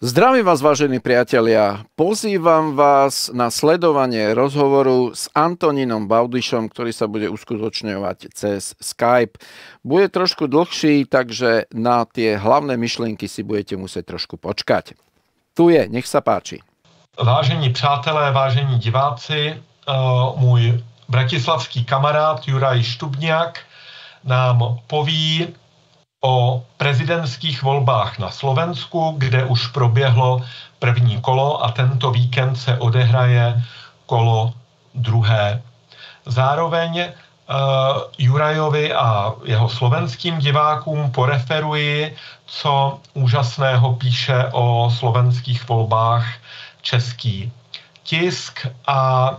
Zdravím vás, vážení priatelia. Pozývam vás na sledovanie rozhovoru s Antonínom Baudyšom, ktorý sa bude uskutočňovať cez Skype. Bude trošku dlhší, takže na tie hlavné myšlienky si budete musieť trošku počkať. Tu je, nech sa páči. Vážení přátelé, vážení diváci, můj bratislavský kamarád Juraj Štubňák nám poví o prezidentských volbách na Slovensku, kde už proběhlo první kolo a tento víkend se odehraje kolo druhé. Zároveň Jurajovi a jeho slovenským divákům poreferuji, co úžasného píše o slovenských volbách český tisk a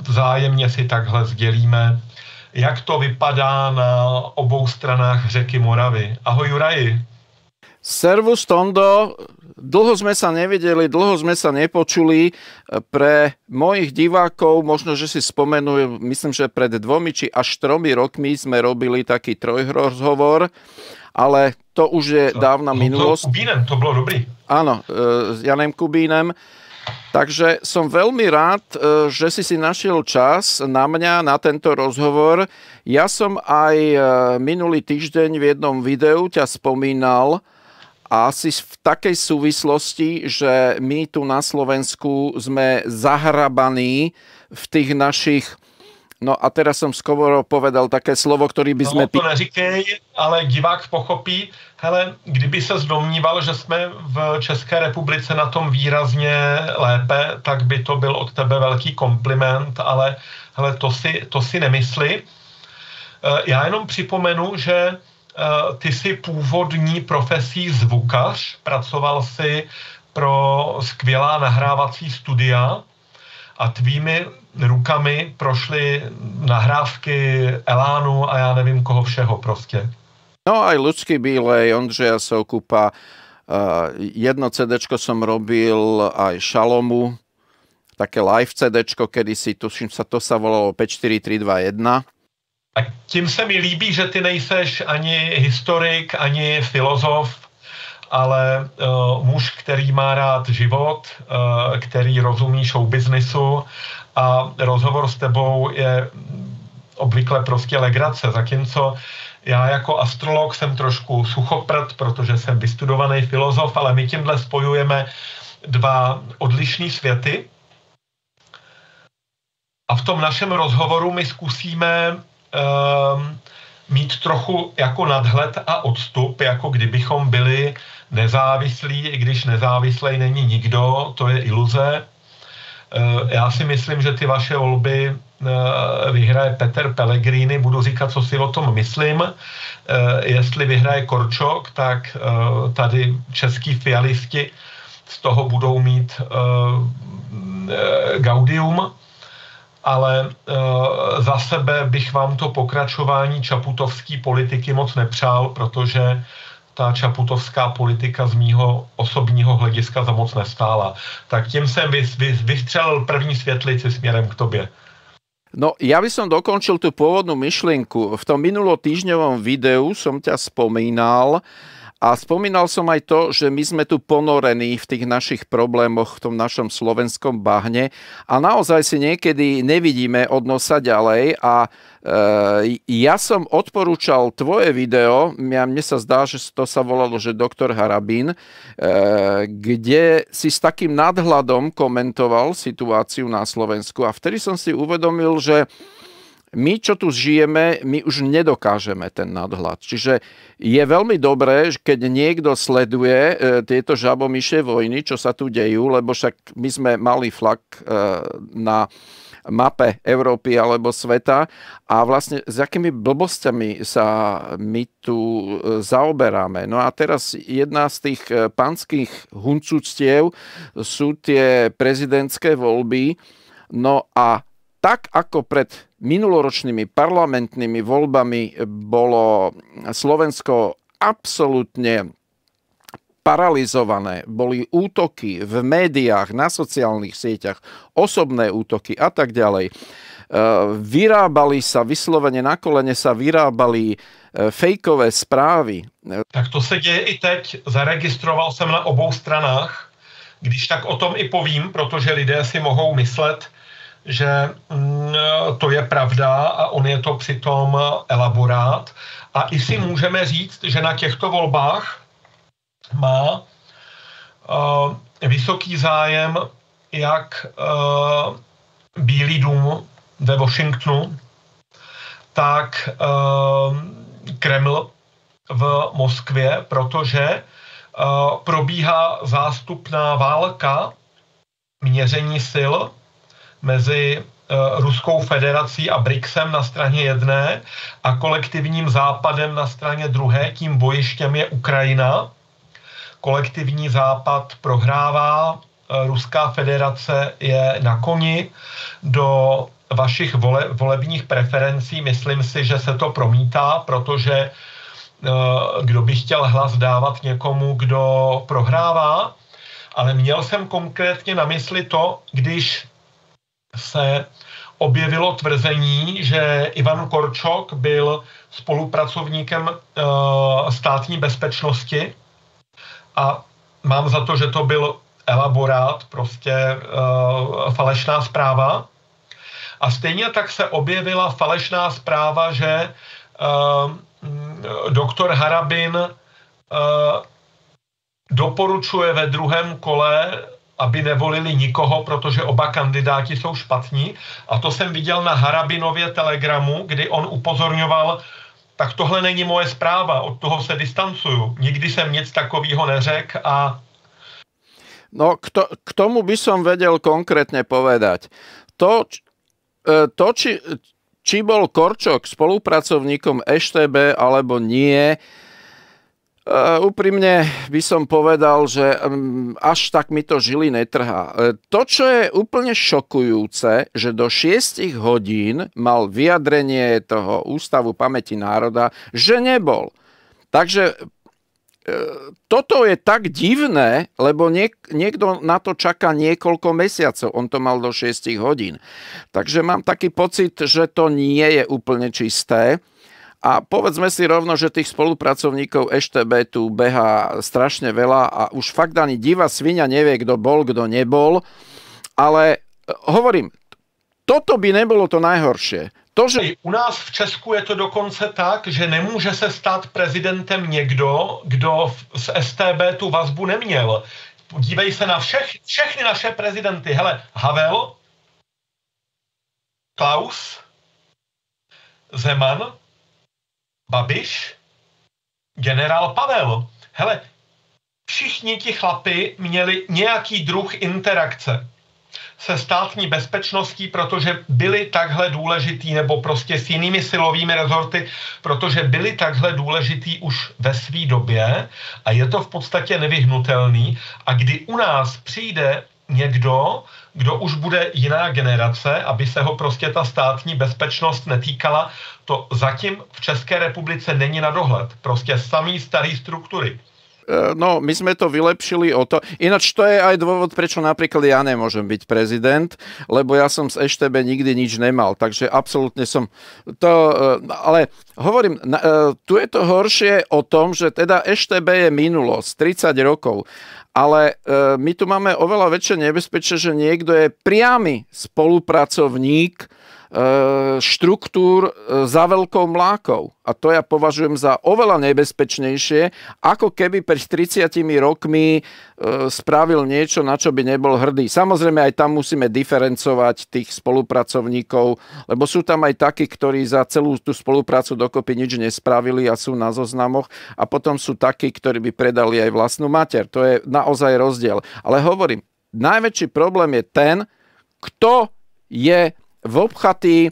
vzájemně si takhle sdělíme, jak to vypadá na obou stranách řeky Moravy. Ahoj Juraji. Servus Tondo, dlho sme sa nevideli, dlho sme sa nepočuli. Pre mojich divákov, možno, že si spomenú, myslím, že pred 2 či až 3 rokmi sme robili taký trojrozhovor, ale to už je dávna minulosť. Kubínem, to bolo dobrý. Áno, s Janem Kubínem. Takže som veľmi rád, že si našiel čas na mňa, na tento rozhovor. Ja som aj minulý týždeň v jednom videu ťa spomínal, asi v takej súvislosti, že my tu na Slovensku sme zahrabaní v tých našich... No a teraz som skoro povedal také slovo, ktorý by sme... No to neříkej, ale divák pochopí. Hele, kdyby se domníval, že jsme v České republice na tom výrazně lépe, tak by to byl od tebe velký kompliment, ale hele, to si nemysli. Já jenom připomenu, že ty jsi původní profesí zvukař, pracoval si pro skvělá nahrávací studia a tvými rukami prošly nahrávky Elánu a já nevím koho všeho prostě. No aj Ľudský Bílej, Ondřeja Soukupa, jedno CDčko som robil aj Šalomu, také live CDčko, kedysi, tuším sa, to sa volalo 54321. A tím se mi líbí, že ty nejseš ani historik, ani filozof, ale muž, který má rád život, který rozumí showbiznisu a rozhovor s tebou je obvykle prostě legrace, zatímco já jako astrolog jsem trošku suchoprt, protože jsem vystudovaný filozof, ale my tímhle spojujeme dva odlišné světy. A v tom našem rozhovoru my zkusíme mít trochu jako nadhled a odstup, jako kdybychom byli nezávislí, i když nezávislej není nikdo, to je iluze. Já si myslím, že ty vaše volby vyhraje Peter Pellegrini, budu říkat, co si o tom myslím. Jestli vyhraje Korčok, tak tady český fialisti z toho budou mít gaudium, ale za sebe bych vám to pokračování čaputovské politiky moc nepřál, protože ta čaputovská politika z mýho osobního hlediska za moc nestála. Tak tím jsem vystřelil první světlici směrem k tobě. No, ja by som dokončil tú pôvodnú myšlienku. V tom minulotýždňovom videu som ťa spomínal a spomínal som aj to, že my sme tu ponorení v tých našich problémoch, v tom našom slovenskom bahne a naozaj si niekedy nevidíme od nosa ďalej a ja som odporúčal tvoje video, mne sa zdá, že to sa volalo, že Doktor Harabín, kde si s takým nadhľadom komentoval situáciu na Slovensku a vtedy som si uvedomil, že my, čo tu žijeme, my už nedokážeme ten nadhľad. Čiže je veľmi dobré, keď niekto sleduje tieto žabomyšie vojny, čo sa tu dejú, lebo však my sme mali flak na mape Európy alebo sveta a vlastne s akými blbosťami sa my tu zaoberáme. No a teraz jedna z tých panských huncúctiev sú tie prezidentské voľby. No a tak ako pred minuloročnými parlamentnými voľbami bolo Slovensko absolútne paralizované, boli útoky v médiách, na sociálnych sieťach, osobné útoky a tak ďalej. vyrábali sa, vyslovene na kolene sa vyrábali fejkové správy. Tak to se děje i teď. Zaregistroval jsem na obou stranách, když tak o tom i povím, protože lidé si mohou myslet, že to je pravda a on je to přitom elaborát. A i si můžeme říct, že na těchto volbách má vysoký zájem jak Bílý dům ve Washingtonu, tak Kreml v Moskvě, protože probíhá zástupná válka měření sil mezi Ruskou federací a BRICSem na straně jedné a kolektivním západem na straně druhé. Tím bojištěm je Ukrajina. Kolektivní západ prohrává, Ruská federace je na koni. Do vašich volebních preferencí myslím si, že se to promítá, protože kdo by chtěl hlas dávat někomu, kdo prohrává, ale měl jsem konkrétně na mysli to, když se objevilo tvrzení, že Ivan Korčok byl spolupracovníkem státní bezpečnosti a mám za to, že to byl elaborát, prostě falešná zpráva. A stejně tak se objevila falešná zpráva, že doktor Harabin doporučuje ve druhém kole, aby nevolili nikoho, protože oba kandidáti jsou špatní. A to jsem viděl na Harabinově telegramu, kdy on upozorňoval, tak tohle není moje zpráva, od toho se distancuju. Nikdy jsem nic takového neřekl a... No, k tomu by som vedel konkrétne povedať. To či bol Korčok spolupracovníkom EŠTB alebo nie, úprimne by som povedal, že až tak mi to žily netrhá. To, čo je úplne šokujúce, že do 6 hodín mal vyjadrenie toho Ústavu pamäti národa, že nebol. Takže toto je tak divné, lebo niekto na to čaká niekoľko mesiacov. On to mal do 6 hodín. Takže mám taký pocit, že to nie je úplne čisté. A povedzme si rovno, že tých spolupracovníkov EŠTB tu behá strašne veľa a už fakt ani divá sviňa nevie, kto bol, kto nebol. Ale hovorím, toto by nebolo to najhoršie. To, že... U nás v Česku je to dokonce tak, že nemůže se stát prezidentem někdo, kdo z STB tu vazbu neměl. Podívej se na všechny naše prezidenty. Hele, Havel, Klaus, Zeman, Babiš, generál Pavel. Hele, všichni ti chlapi měli nějaký druh interakce se státní bezpečností, protože byli takhle důležitý, nebo prostě s jinými silovými rezorty, protože byli takhle důležitý už ve své době a je to v podstatě nevyhnutelný. A kdy u nás přijde někdo, kdo už bude jiná generace, aby se ho prostě ta státní bezpečnost netýkala, to zatím v České republice není na dohled. Prostě samý starý struktury. No, my sme to vylepšili o to. Ináč to je aj dôvod, prečo napríklad ja nemôžem byť prezident, lebo ja som z EŠTB nikdy nič nemal, takže absolútne som to... Ale hovorím, tu je to horšie o tom, že teda EŠTB je minulosť, 30 rokov, ale my tu máme oveľa väčšie nebezpečie, že niekto je priamy spolupracovník štruktúr za veľkou mlákou. A to ja považujem za oveľa nebezpečnejšie, ako keby pred 30 rokmi spravil niečo, na čo by nebol hrdý. Samozrejme, aj tam musíme diferencovať tých spolupracovníkov, lebo sú tam aj takí, ktorí za celú tú spoluprácu dokopy nič nespravili a sú na zoznamoch. A potom sú takí, ktorí by predali aj vlastnú mater. To je naozaj rozdiel. Ale hovorím, najväčší problém je ten, kto je vopchatý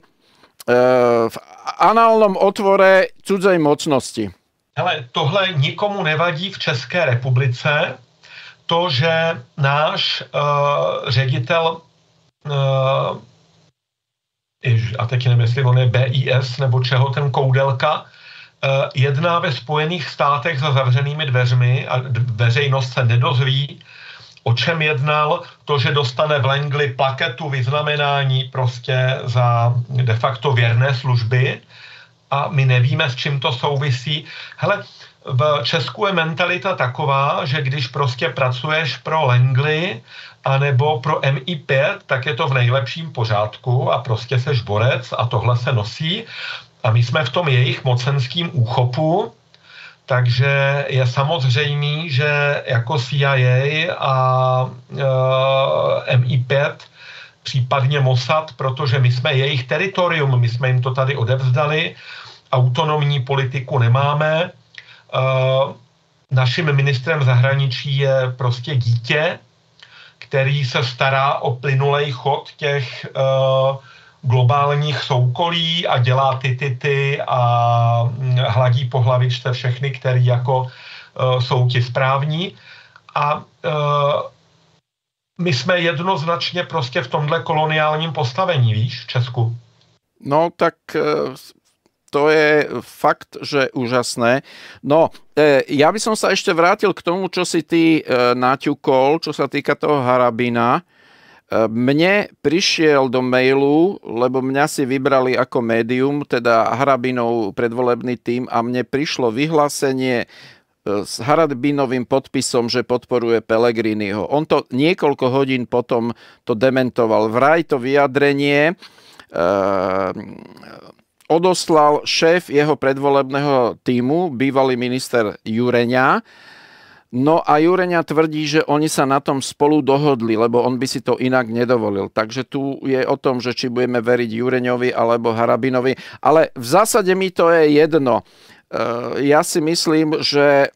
v análnom otvore cudzej mocnosti. Hele, tohle nikomu nevadí v České republice. To, že náš ředitel, a teď nevím, jestli on je BIS nebo čeho, ten Koudelka, jedná ve Spojených státech za zavřenými dveřmi a veřejnost se nedozví, o čem jednal, to, že dostane v Langley plaketu, vyznamenání prostě za de facto věrné služby a my nevíme, s čím to souvisí. Hele, v Česku je mentalita taková, že když prostě pracuješ pro Langley anebo pro MI5, tak je to v nejlepším pořádku a prostě seš borec a tohle se nosí. A my jsme v tom jejich mocenským úchopu, takže je samozřejmý, že jako CIA a MI5, případně Mossad, protože my jsme jejich teritorium, my jsme jim to tady odevzdali, autonomní politiku nemáme. Naším ministrem zahraničí je prostě dítě, který se stará o plynulej chod těch globálních soukolí a dělá ty a hladí po hlavičce všechny, který jako jsou ti správní. A my jsme jednoznačně prostě v tomhle koloniálním postavení, víš, v Česku. No tak to je fakt, že úžasné. No, ja by som sa ešte vrátil k tomu, čo si ty naťukol, čo sa týka toho Harabina. Mne prišiel do mailu, lebo mňa si vybrali ako médium, teda Harabinov predvolebný tím, a mne prišlo vyhlásenie s Harabinovým podpisom, že podporuje Pellegriniho. On to niekoľko hodín potom to dementoval. Vraj to vyjadrenie odoslal šéf jeho predvolebného tímu, bývalý minister Jureňa. No a Jureňa tvrdí, že oni sa na tom spolu dohodli, lebo on by si to inak nedovolil. Takže tu je o tom, že či budeme veriť Jureňovi alebo Harabinovi. Ale v zásade mi to je jedno. Ja si myslím, že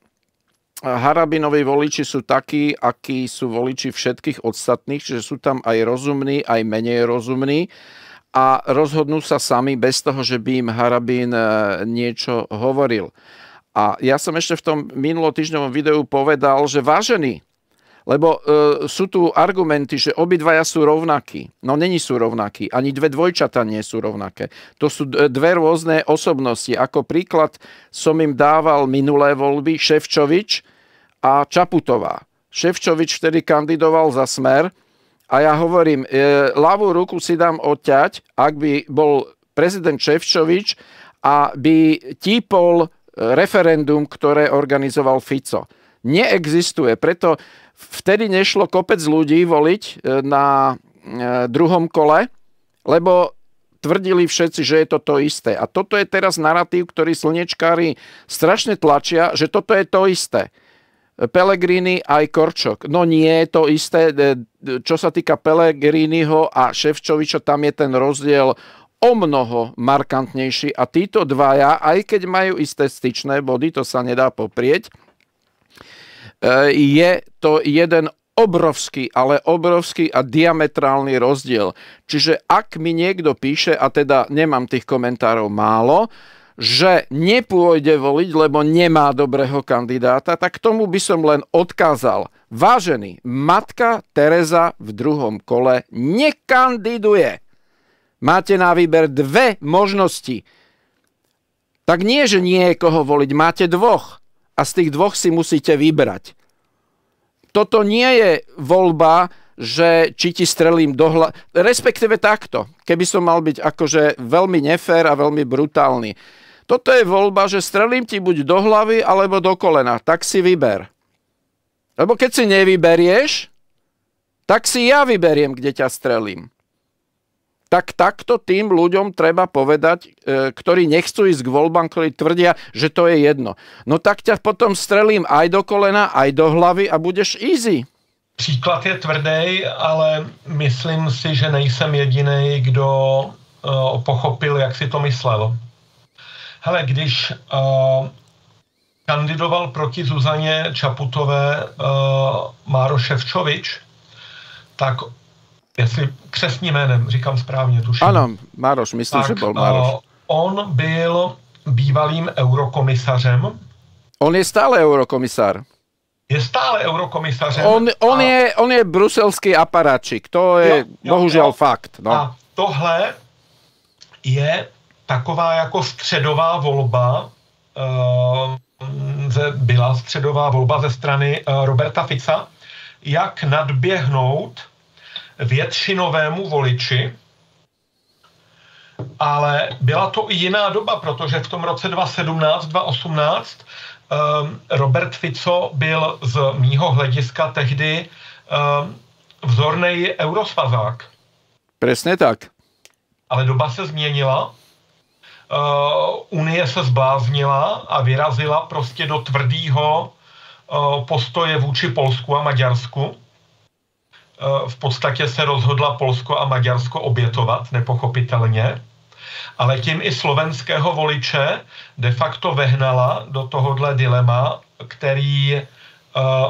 Harabinovi voliči sú takí, akí sú voliči všetkých ostatných, čiže sú tam aj rozumní, aj menej rozumní. A rozhodnú sa sami bez toho, že by im Harabin niečo hovoril. A ja som ešte v tom minulotýždňovom videu povedal, že vážený, lebo sú tu argumenty, že obidvaja sú rovnakí. No není sú rovnakí, ani dve dvojčatá nie sú rovnaké. To sú dve rôzne osobnosti. Ako príklad som im dával minulé voľby Šefčovič a Čaputová. Šefčovič vtedy kandidoval za Smer. A ja hovorím, ľavú ruku si dám odťať, ak by bol prezident Šefčovič a by típol referendum, ktoré organizoval Fico. Neexistuje, preto vtedy nešlo kopec ľudí voliť na druhom kole, lebo tvrdili všetci, že je to isté. A toto je teraz narratív, ktorý slniečkári strašne tlačia, že toto je to isté. Pellegrini aj Korčok. No nie je to isté. Čo sa týka Pellegriniho a Šefčoviča, tam je ten rozdiel o mnoho markantnejší. A títo dvaja, aj keď majú isté styčné body, to sa nedá poprieť, je to jeden obrovský, ale obrovský a diametrálny rozdiel. Čiže ak mi niekto píše, a teda nemám tých komentárov málo, že nepôjde voliť, lebo nemá dobrého kandidáta, tak tomu by som len odkázal. Vážený, matka Tereza v druhom kole nekandiduje. Máte na výber dve možnosti. Tak nie, že nie je koho voliť, máte dvoch. A z tých dvoch si musíte vybrať. Toto nie je voľba, že či ti strelím do hlavy. Respektíve takto, keby som mal byť akože veľmi nefér a veľmi brutálny. Toto je voľba, že strelím ti buď do hlavy, alebo do kolena. Tak si vyber. Lebo keď si nevyberieš, tak si ja vyberiem, kde ťa strelím. Tak takto tým ľuďom treba povedať, ktorí nechcú ísť k voľbám, ktorí tvrdia, že to je jedno. No tak ťa potom strelím aj do kolena, aj do hlavy a budeš easy. Příklad je tvrdý, ale myslím si, že nejsem jediný, kdo pochopil, jak si to myslel. Hele, když kandidoval proti Zuzaně Čaputové Máro Šefčovič, tak jestli křestním jménem, říkám správně, tuším. Ano, Mároš, myslím, že byl Mároš. On byl bývalým eurokomisařem. On je stále eurokomisár. Je stále eurokomisařem. On je bruselský aparáčik, to je bohužel fakt. No. A tohle je taková jako středová volba, byla středová volba ze strany Roberta Fica. jak nadběhnout většinovému voliči, ale byla to i jiná doba, protože v tom roce 2017, 2018 Robert Fico byl z mýho hlediska tehdy vzornej eurosvazák. Presne tak. Ale doba se změnila, Unie se zbláznila a vyrazila prostě do tvrdého postoje vůči Polsku a Maďarsku. V podstatě se rozhodla Polsko a Maďarsko obětovat, nepochopitelně, ale tím i slovenského voliče de facto vehnala do tohohle dilema, který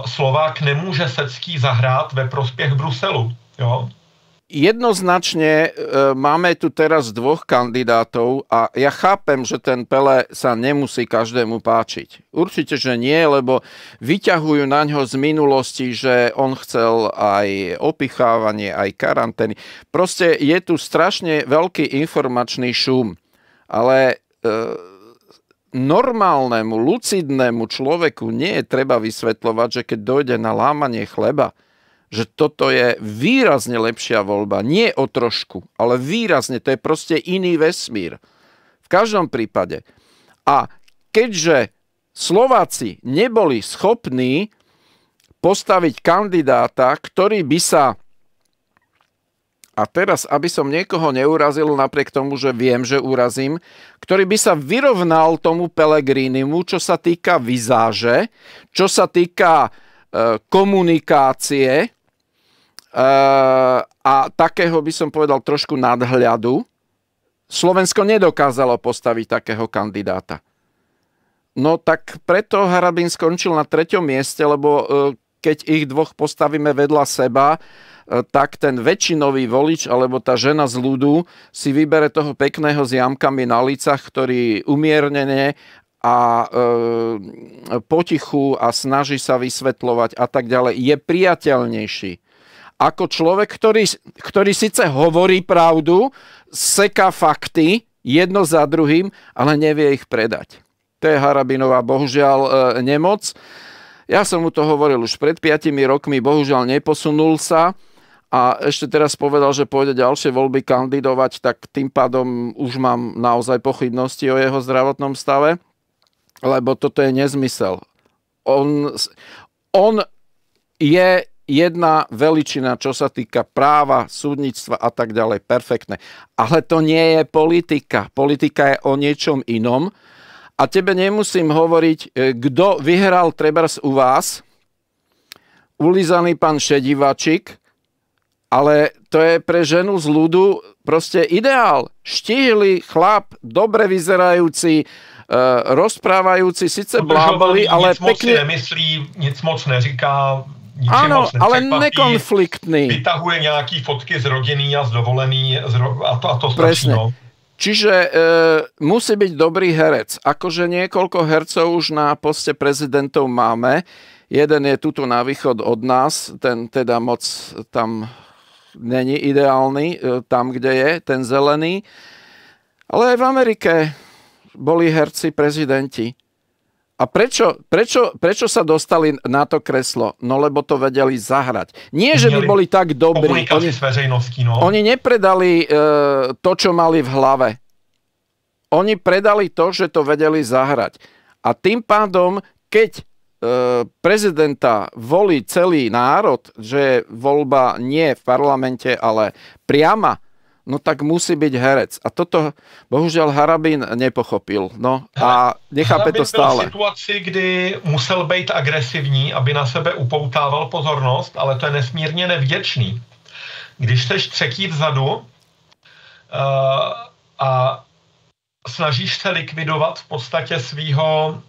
Slovák nemůže secký zahrát ve prospěch Bruselu. Jo? Jednoznačne máme tu teraz dvoch kandidátov a ja chápem, že ten Pele sa nemusí každému páčiť. Určite, že nie, lebo vyťahujú na ňo z minulosti, že on chcel aj opichávanie, aj karantény. Proste je tu strašne veľký informačný šum. Ale normálnemu, lucidnému človeku nie je treba vysvetľovať, že keď dojde na lámanie chleba, že toto je výrazne lepšia voľba. Nie o trošku, ale výrazne. To je proste iný vesmír. V každom prípade. A keďže Slováci neboli schopní postaviť kandidáta, ktorý by sa... A teraz, aby som niekoho neurazil, napriek tomu, že viem, že urazím, ktorý by sa vyrovnal tomu Pellegrinimu, čo sa týka vizáže, čo sa týka komunikácie, a takého by som povedal trošku nadhľadu. Slovensko nedokázalo postaviť takého kandidáta. No tak preto Harabin skončil na 3. mieste, lebo keď ich dvoch postavíme vedľa seba, tak ten väčšinový volič alebo tá žena z ľudu si vybere toho pekného s jamkami na licách, ktorý umiernene a potichu a snaží sa vysvetľovať a tak ďalej, je priateľnejší ako človek, ktorý síce hovorí pravdu, seká fakty jedno za druhým, ale nevie ich predať. To je Harabinová, bohužiaľ, nemoc. Ja som mu to hovoril už pred 5 rokmi, bohužiaľ neposunul sa a ešte teraz povedal, že pôjde ďalšie voľby kandidovať, tak tým pádom už mám naozaj pochybnosti o jeho zdravotnom stave, lebo toto je nezmysel. On je jedna veličina, čo sa týka práva, súdnictva a tak ďalej, perfektné. Ale to nie je politika. Politika je o niečom inom. A tebe nemusím hovoriť, kto vyhral trebárs u vás. Ulizaný pán Šedivačik, ale to je pre ženu z ľudu proste ideál. Štíhly chlap, dobre vyzerajúci, rozprávajúci, sice bláboli, ale nic pekne... Nic moc nemyslí, nic moc neříká... Áno, ale nekonfliktný. Vytahuje nejaké fotky z rodiny a z dovolený a to straší. No. Čiže musí byť dobrý herec. Akože niekoľko hercov už na poste prezidentov máme. Jeden je tuto na východ od nás, ten teda moc tam není ideálny, tam, kde je, ten zelený. Ale aj v Amerike boli herci prezidenti. A prečo sa dostali na to kreslo? No lebo to vedeli zahrať. Nie, že by boli tak dobrí. Oni nepredali to, čo mali v hlave. Oni predali to, že to vedeli zahrať. A tým pádom, keď prezidenta volí celý národ, že je voľba nie v parlamente, ale priama, no tak musí byť herec. A toto bohužiaľ Harabin nepochopil. No a nechápe to stále. Harabin byl v situaci, kdy musel být agresivní, aby na sebe upoutával pozornost, ale to je nesmírně nevděčný. Když seš třetí vzadu a snažíš se likvidovat v podstatě svýho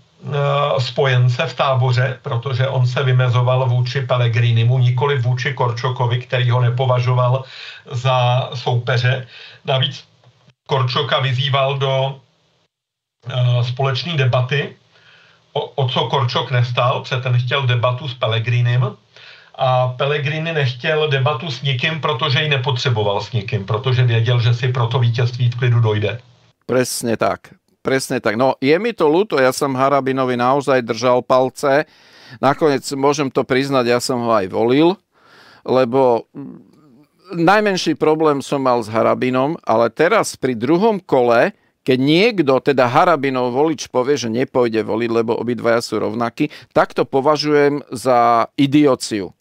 spojence v táboře, protože on se vymezoval vůči Pellegrinimu, nikoli vůči Korčokovi, který ho nepovažoval za soupeře. Navíc Korčoka vyzýval do společné debaty, o co Korčok nestál, protože ten chtěl debatu s Pellegrinim a Pellegrini nechtěl debatu s nikým, protože ji nepotřeboval s nikým, protože věděl, že si pro to vítězství v klidu dojde. Presne tak. Presne tak. No, je mi to ľúto, ja som Harabinovi naozaj držal palce. Nakoniec môžem to priznať, ja som ho aj volil. lebo najmenší problém som mal s Harabinom, ale teraz pri druhom kole, keď niekto, teda Harabinov volič povie, že nepôjde voliť, lebo obidvaja sú rovnakí, tak to považujem za idiociu.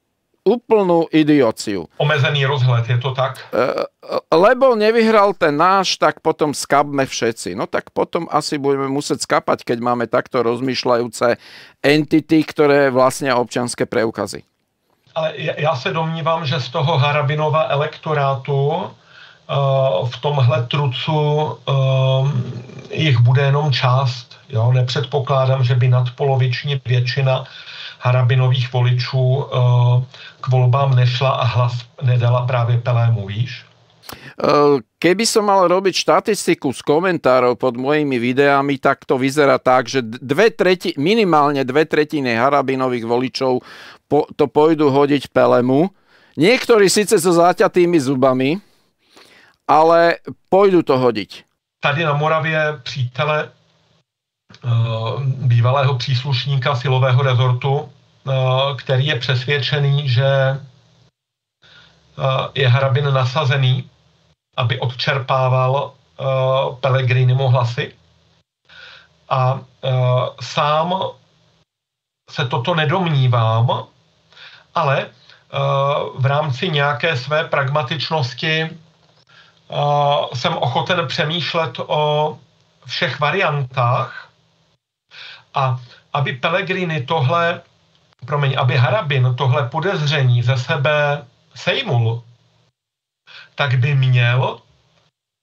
Úplnú idiociu. Omezený rozhled, je to tak? Lebo nevyhral ten náš, tak potom skapme všetci. No tak potom asi budeme musieť skapať, keď máme takto rozmýšľajúce entity, ktoré vlastnia občianske preukazy. Ale já se domnívám, že z toho Harabinova elektorátu v tomhle trucu jich bude jenom část. Jo? Nepředpokládám, že by nadpoloviční většina Harabinových voličů k volbám nešla a hlas nedala právě Pelému, víš? Keby som mal robiť štatistiku z komentárov pod mojimi videami, tak to vyzerá tak, že minimálne 2/3 Harabinových voličov to pôjdu hodiť Pelemu. Niektorí síce so záťatými zubami, ale pôjdu to hodiť. Tady na Moravě přítele bývalého příslušníka silového rezortu, který je přesvědčený, že je Harabin nasazený, aby odčerpával Pellegrinimu hlasy. A sám se toto nedomnívám, ale v rámci nějaké své pragmatičnosti jsem ochoten přemýšlet o všech variantách a aby Pellegrini aby Harabin tohle podezření ze sebe sejmul, tak by měl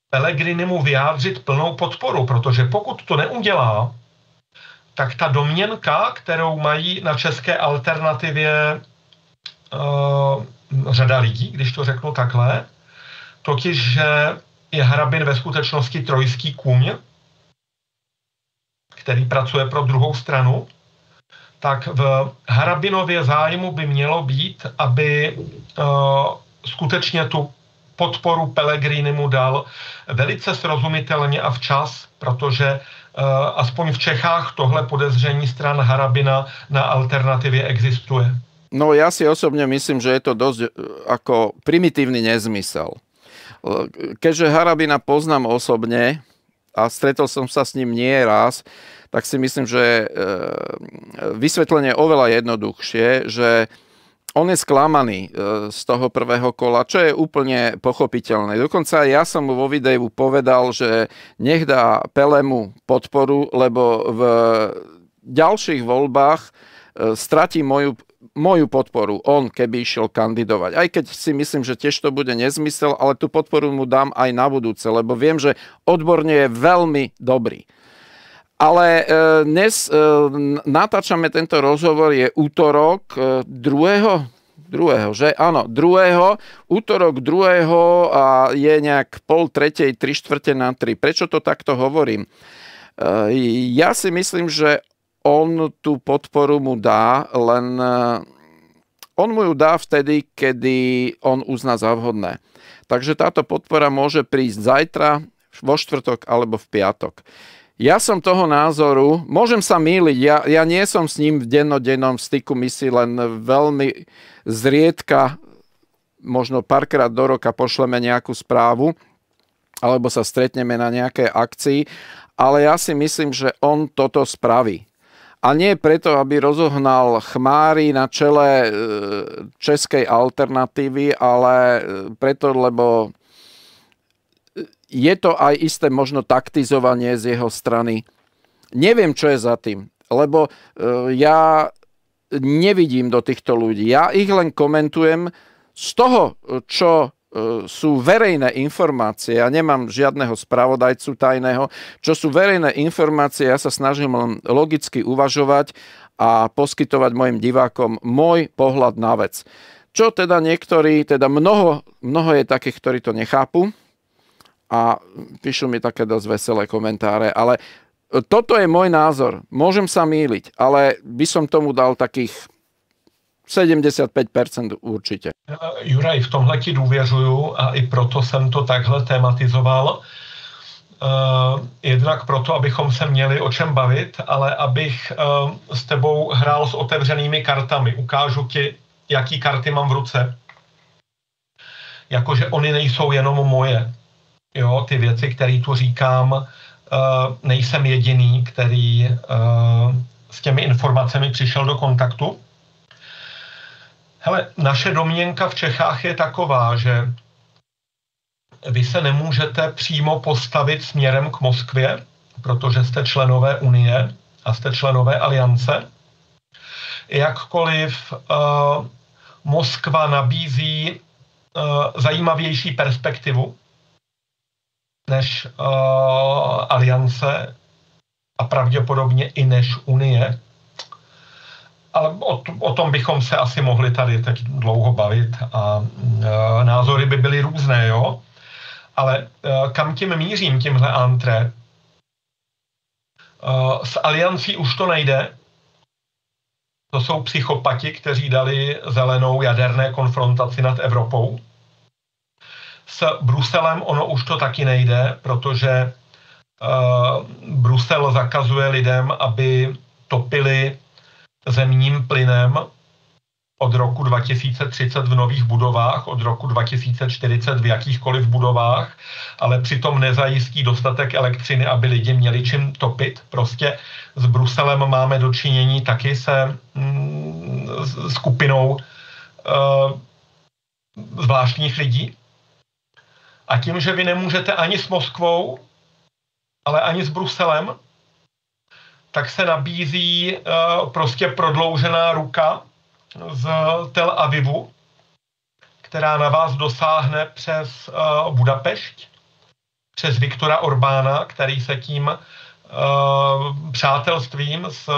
Pellegrinimu vyjádřit plnou podporu, protože pokud to neudělá, tak ta domněnka, kterou mají na české alternativě řada lidí, když to řeknu takhle, totiž, že je Harabin ve skutečnosti trojský kůň, který pracuje pro druhou stranu, tak v Harabinově zájmu by mělo být, aby skutečně tu podporu Pellegrinimu dal velice srozumitelně a včas, protože aspoň v Čechách tohle podezření stran Harabina na alternativě existuje. No ja si osobne myslím, že je to dosť ako primitívny nezmysel. Keďže Harabina poznám osobne a stretol som sa s ním nie raz, tak si myslím, že vysvetlenie je oveľa jednoduchšie, že on je sklamaný z toho prvého kola, čo je úplne pochopiteľné. Dokonca ja som mu vo videu povedal, že nech dá Pelemu podporu, lebo v ďalších voľbách stratí moju podporu, on keby išiel kandidovať. Aj keď si myslím, že tiež to bude nezmysel, ale tú podporu mu dám aj na budúce, lebo viem, že odborne je veľmi dobrý. Ale dnes natáčame tento rozhovor, je útorok 2. že? Áno, 2. Útorok 2. a je nejak 2:30, 3:45. Prečo to takto hovorím? Ja si myslím, že on tú podporu mu dá, len on mu ju dá vtedy, kedy on uzná za vhodné. Takže táto podpora môže prísť zajtra, vo štvrtok alebo v piatok. Ja som toho názoru, môžem sa mýliť, ja nie som s ním v dennodennom styku, my si len veľmi zriedka, možno párkrát do roka pošleme nejakú správu, alebo sa stretneme na nejakej akcii, ale ja si myslím, že on toto spraví. A nie preto, aby rozohnal chmáry na čele českej alternatívy, ale preto, lebo je to aj isté možno taktizovanie z jeho strany. Neviem, čo je za tým, lebo ja nevidím do týchto ľudí. Ja ich len komentujem z toho, čo sú verejné informácie. Ja nemám žiadneho spravodajcu tajného. Čo sú verejné informácie, ja sa snažím len logicky uvažovať a poskytovať mojim divákom môj pohľad na vec. Čo teda niektorí, teda mnoho je takých, ktorí to nechápu, a píšu mi také dosť veselé komentáre, ale toto je môj názor. Môžem sa mýliť, ale by som tomu dal takých 75% určite. Juraj, v tomhle ti důvěřuju a i proto jsem to takhle tematizoval. Jednak proto, abychom se měli o čem bavit, ale abych s tebou hrál s otevřenými kartami. Ukážu ti, jaký karty mám v ruce. jakože oni nejsou jenom moje. Jo, ty věci, které tu říkám, nejsem jediný, který s těmi informacemi přišel do kontaktu. Hele, naše domněnka v Čechách je taková, že vy se nemůžete přímo postavit směrem k Moskvě, protože jste členové Unie a jste členové Aliance. Jakkoliv Moskva nabízí zajímavější perspektivu než Aliance a pravděpodobně i než Unie. Ale o tom bychom se asi mohli tady teď dlouho bavit a názory by byly různé, jo? Ale kam tím mířím, tímhle antré? S Aliancí už to nejde. To jsou psychopati, kteří dali zelenou jaderné konfrontaci nad Evropou. S Bruselem ono už to taky nejde, protože Brusel zakazuje lidem, aby topili zemním plynem od roku 2030 v nových budovách, od roku 2040 v jakýchkoliv budovách, ale přitom nezajistí dostatek elektřiny, aby lidi měli čím topit. Prostě s Bruselem máme dočinění taky se skupinou zvláštních lidí. A tím, že vy nemůžete ani s Moskvou, ale ani s Bruselem, tak se nabízí prostě prodloužená ruka z Tel Avivu, která na vás dosáhne přes Budapešť, přes Viktora Orbána, který se tím přátelstvím s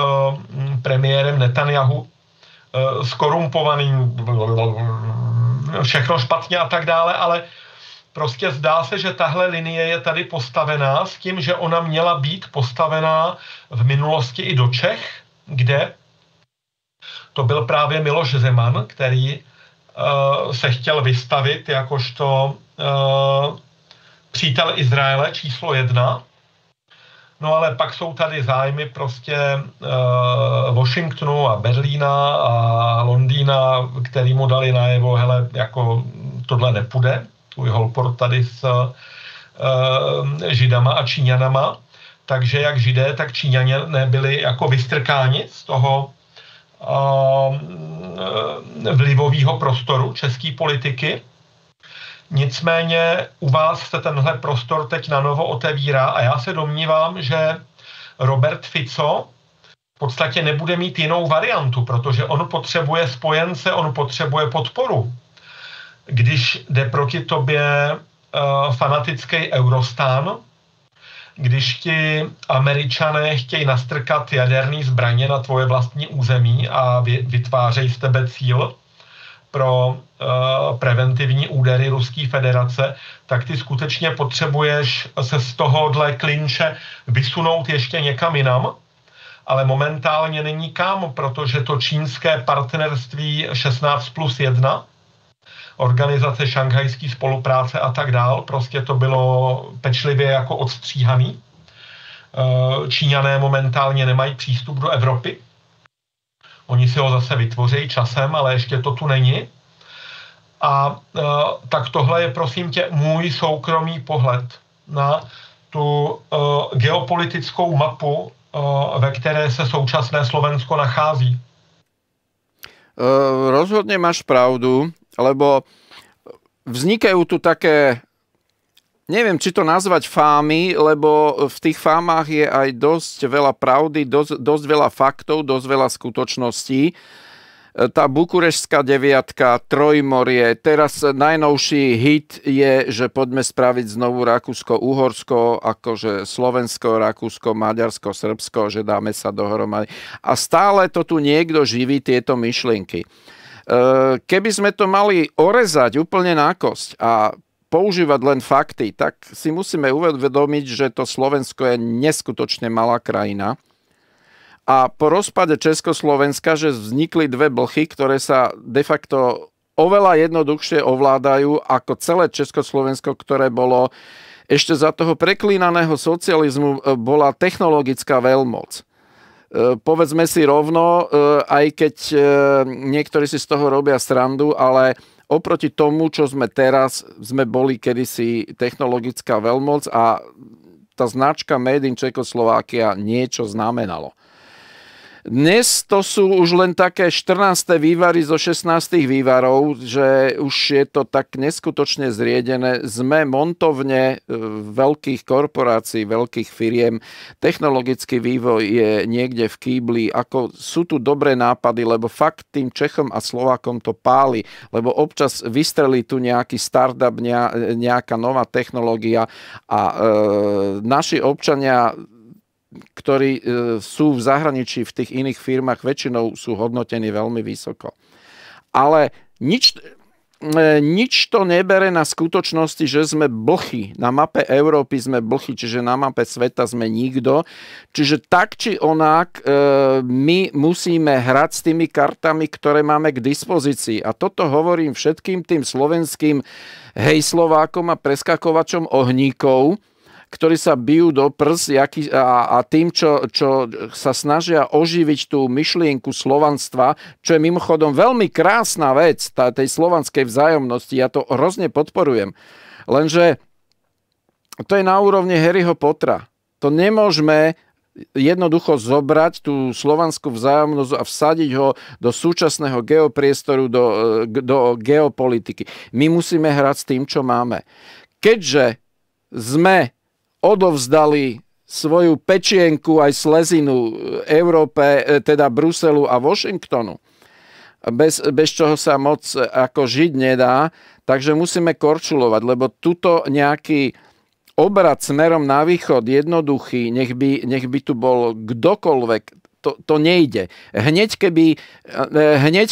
premiérem Netanyahu, skorumpovaným, všechno špatně a tak dále, ale prostě zdá se, že tahle linie je tady postavená s tím, že ona měla být postavená v minulosti i do Čech, kde to byl právě Miloš Zeman, který se chtěl vystavit jakožto přítel Izraele číslo 1. No ale pak jsou tady zájmy prostě Washingtonu a Berlína a Londýna, který mu dali najevo, hele, jako tohle nepůjde, tvůj holport tady s Židama a Číňanama. Takže jak Židé, tak Číňané byli jako vystrkáni z toho vlivového prostoru české politiky. Nicméně u vás se tenhle prostor teď na novo otevírá a já se domnívám, že Robert Fico v podstatě nebude mít jinou variantu, protože on potřebuje spojence, on potřebuje podporu. Když jde proti tobě fanatický Eurostán, když ti Američané chtějí nastrkat jaderný zbraně na tvoje vlastní území a vytvářejí z tebe cíl pro preventivní údery Ruské federace, tak ty skutečně potřebuješ se z tohohle klinče vysunout ještě někam jinam, ale momentálně není kam, protože to čínské partnerství 16+1, organizace šanghajské spolupráce a tak dál, prostě to bylo pečlivě jako odstříhaný. Číňané momentálně nemají přístup do Evropy. Oni si ho zase vytvoří časem, ale ještě to tu není. A tak tohle je, prosím tě, můj soukromý pohled na tu geopolitickou mapu, ve které se současné Slovensko nachází. Rozhodne máš pravdu, lebo vznikajú tu také, neviem, či to nazvať fámy, lebo v tých fámach je aj dosť veľa pravdy, dosť veľa faktov, dosť veľa skutočností. Tá bukureštská deviatka, Trojmorie, teraz najnovší hit je, že poďme spraviť znovu Rakúsko-Uhorsko, akože Slovensko, Rakúsko, Maďarsko, Srbsko, že dáme sa dohromady. A stále to tu niekto živí, tieto myšlienky. Keby sme to mali orezať úplne na kosť a používať len fakty, tak si musíme uvedomiť, že to Slovensko je neskutočne malá krajina. A po rozpade Československa, že vznikli dve blchy, ktoré sa de facto oveľa jednoduchšie ovládajú ako celé Československo, ktoré bolo ešte za toho preklínaného socializmu bola technologická veľmoc. Povedzme si rovno, aj keď niektorí si z toho robia srandu, ale oproti tomu, čo sme teraz, sme boli kedysi technologická veľmoc a tá značka Made in Czechoslovakia niečo znamenalo. Dnes to sú už len také 14. vývary zo 16 vývarov, že už je to tak neskutočne zriedené. Sme montovne veľkých korporácií, veľkých firiem. Technologický vývoj je niekde v kýbli. Ako sú tu dobré nápady, lebo fakt tým Čechom a Slovákom to páli, lebo občas vystrelí tu nejaký startup, nejaká nová technológia a naši občania, ktorí sú v zahraničí v tých iných firmách, väčšinou sú hodnotení veľmi vysoko. Ale nič to nebere na skutočnosti, že sme blchy. Na mape Európy sme blchy, čiže na mape sveta sme nikto. Čiže tak či onak my musíme hrať s tými kartami, ktoré máme k dispozícii. A toto hovorím všetkým tým slovenským hejslovákom a preskakovačom ohníkov, ktorí sa bijú do prs a tým, čo sa snažia oživiť tú myšlienku slovanstva, čo je mimochodom veľmi krásna vec, tej slovanskej vzájomnosti. Ja to hrozne podporujem. Lenže to je na úrovni Harryho Pottera. To nemôžeme jednoducho zobrať tú slovanskú vzájomnosť a vsadiť ho do súčasného geopriestoru, do geopolitiky. My musíme hrať s tým, čo máme. Keďže sme odovzdali svoju pečienku aj slezinu Európe, teda Bruselu a Washingtonu, bez čoho sa moc ako žiť nedá, takže musíme korčulovať, lebo tuto nejaký obrad smerom na východ jednoduchý, nech by tu bol kdokoľvek, to nejde. Hneď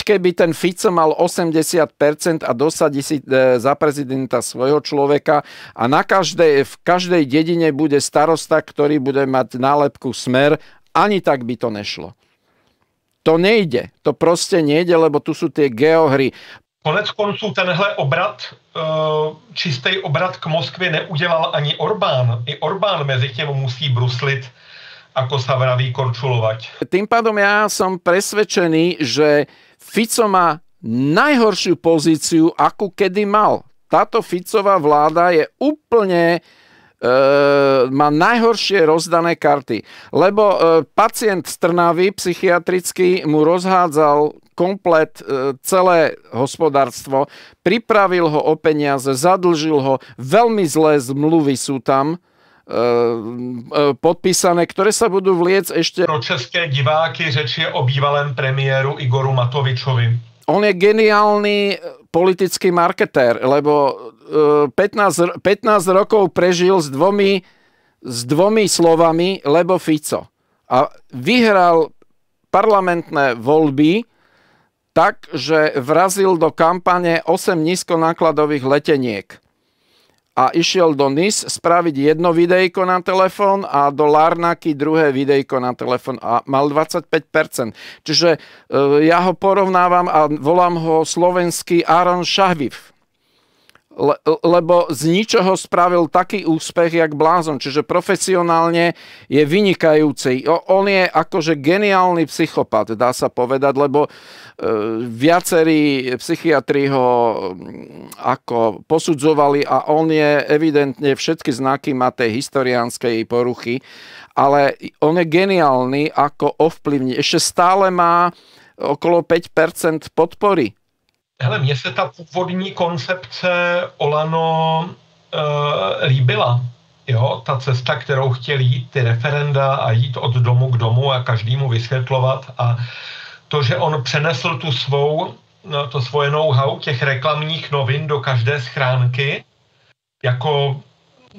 keby ten Fico mal 80% a dosadí si za prezidenta svojho človeka a v každej dedine bude starosta, ktorý bude mať nálepku Smer, ani tak by to nešlo. To nejde. To proste nejde, lebo tu sú tie geohry. Konec konců tenhle obrat, čistý obrat k Moskvě neudělal ani Orbán. I Orbán mezi tím musí bruslit, ako sa vraví, korčulovať. Tým pádom ja som presvedčený, že Fico má najhoršiu pozíciu, akú kedy mal. Táto Ficová vláda je úplne má najhoršie rozdané karty. Lebo pacient z Trnavy psychiatrický mu rozhádzal komplet celé hospodárstvo, pripravil ho o peniaze, zadlžil ho, veľmi zlé zmluvy sú tam podpísané, ktoré sa budú vliecť ešte... Pro české diváky řeč je o bývalém premiéru Igoru Matovičovi. On je geniálny politický marketér, lebo 15 rokov prežil s dvomi slovami, lebo Fico. A vyhral parlamentné voľby tak, že vrazil do kampane 8 nízkonákladových leteniek. A išiel do Nice spraviť jedno videjko na telefón a do Larnaky druhé videjko na telefón a mal 25%. Čiže ja ho porovnávam a volám ho slovenský Aaron Šahviv. Lebo z ničoho spravil taký úspech, jak blázon. Čiže profesionálne je vynikajúci. On je akože geniálny psychopat, dá sa povedať, lebo viacerí psychiatri ho ako posudzovali a on je evidentne všetky znaky má tej historiánskej poruchy, ale on je geniálny ako ovplyvniť. Ešte stále má okolo 5% podpory. Hele, mně se ta původní koncepce Olano líbila. Jo, ta cesta, kterou chtěl jít, ty referenda a jít od domu k domu a každému vysvětlovat a to, že on přenesl to svoje know-how těch reklamních novin do každé schránky, jako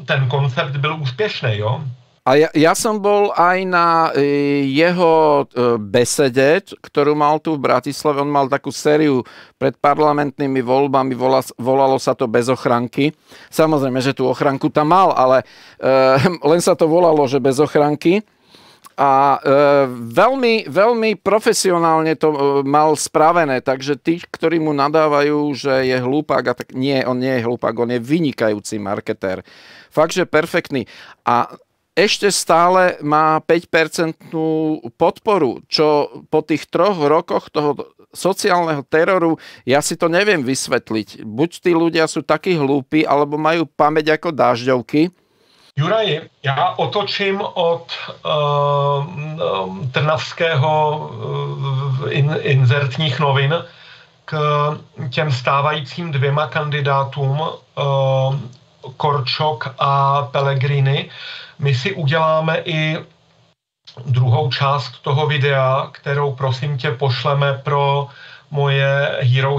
ten koncept byl úspěšný, jo? A ja som bol aj na jeho besede, ktorú mal tu v Bratislave. On mal takú sériu pred parlamentnými voľbami, volalo sa to Bez ochranky. Samozrejme, že tú ochranku tam mal, ale len sa to volalo, že Bez ochranky. A veľmi, veľmi profesionálne to mal spravené, takže tí, ktorí mu nadávajú, že je hlúpak, a tak nie, on nie je hlúpak, on je vynikajúci marketér. Fakt, že perfektný. A ešte stále má 5% podporu, čo po tých 3 rokoch toho sociálneho teroru, ja si to neviem vysvetliť. Buď tí ľudia sú takí hlúpi, alebo majú pamäť ako dážďovky. Juraj, já otočím od trnavského inzertních novin k těm stávajícím dvěma kandidátům, Korčok a Pellegrini. My si uděláme i druhou část toho videa, kterou prosím tě pošleme pro moje Hero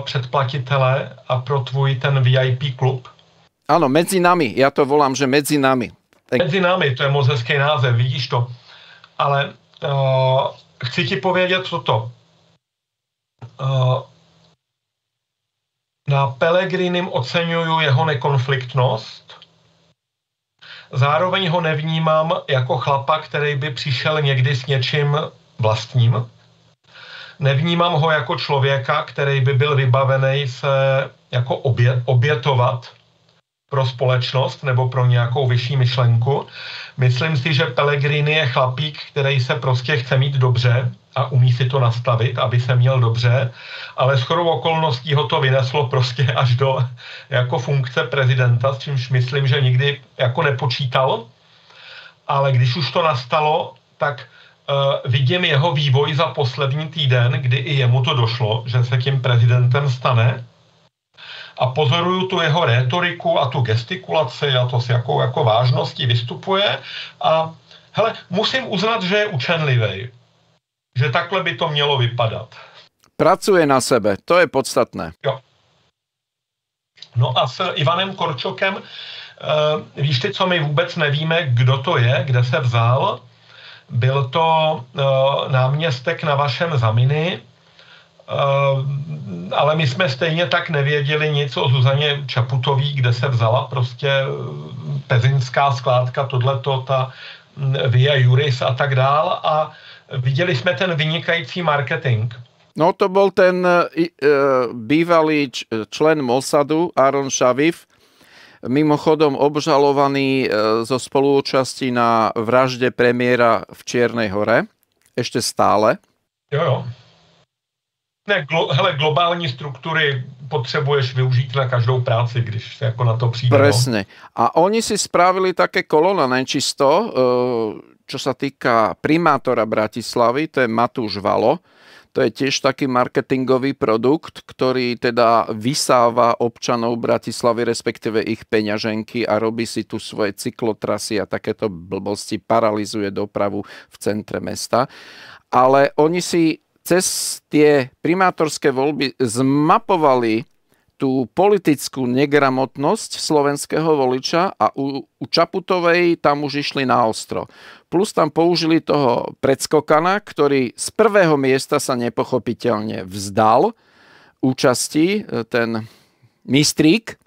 předplatitele a pro tvůj ten VIP klub. Áno, medzi nami. Ja to volám, že medzi nami. Medzi nami, to je moc hezký název, vidíš to. Ale chci ti povědět toto. Na Pellegrinim oceňuju jeho nekonfliktnost. Zároveň ho nevnímám jako chlapa, který by přišel někdy s něčím vlastním. Nevnímám ho jako člověka, který by byl vybavený se jako obětovat pro společnost nebo pro nějakou vyšší myšlenku. Myslím si, že Pellegrini je chlapík, který se prostě chce mít dobře a umí si to nastavit, aby se měl dobře, ale shodou okolností ho to vyneslo prostě až do jako funkce prezidenta, s čímž myslím, že nikdy jako nepočítal, ale když už to nastalo, tak vidím jeho vývoj za poslední týden, kdy i jemu to došlo, že se tím prezidentem stane, a pozoruju tu jeho rétoriku a tu gestikulaci a to s jakou jako vážností vystupuje a hele, musím uznat, že je učenlivej. Že takhle by to mělo vypadat. Pracuje na sebe, to je podstatné. Jo. No a s Ivanem Korčokem, víš ty, co my vůbec nevíme, kdo to je, kde se vzal. Byl to náměstek na vašem Zamini, ale my jsme stejně tak nevěděli nic o Zuzaně Čaputový, kde se vzala prostě pezinská skládka, tohleto, ta Via Juris a tak dál a viděli jsme ten vynikající marketing. No to bol ten bývalý člen Mossadu, Aaron Shavif, mimochodom obžalovaný zo spoluúčasti na vražde premiéra v Čiernej Hore. Ešte stále. Jo. Ne, hele, globální struktury potřebuješ využít na každou práci, když se jako na to přijde. Presne. A oni si spravili také kolo na nečisto, čo sa týka primátora Bratislavy, to je Matúš Valo. To je tiež taký marketingový produkt, ktorý teda vysáva občanov Bratislavy, respektíve ich peňaženky a robí si tu svoje cyklotrasy a takéto blbosti, paralizuje dopravu v centre mesta. Ale oni si cez tie primátorské voľby zmapovali tú politickú negramotnosť slovenského voliča a u Čaputovej tam už išli na ostro. Plus tam použili toho predskokana, ktorý z prvého miesta sa nepochopiteľne vzdal účasti, ten mistrík,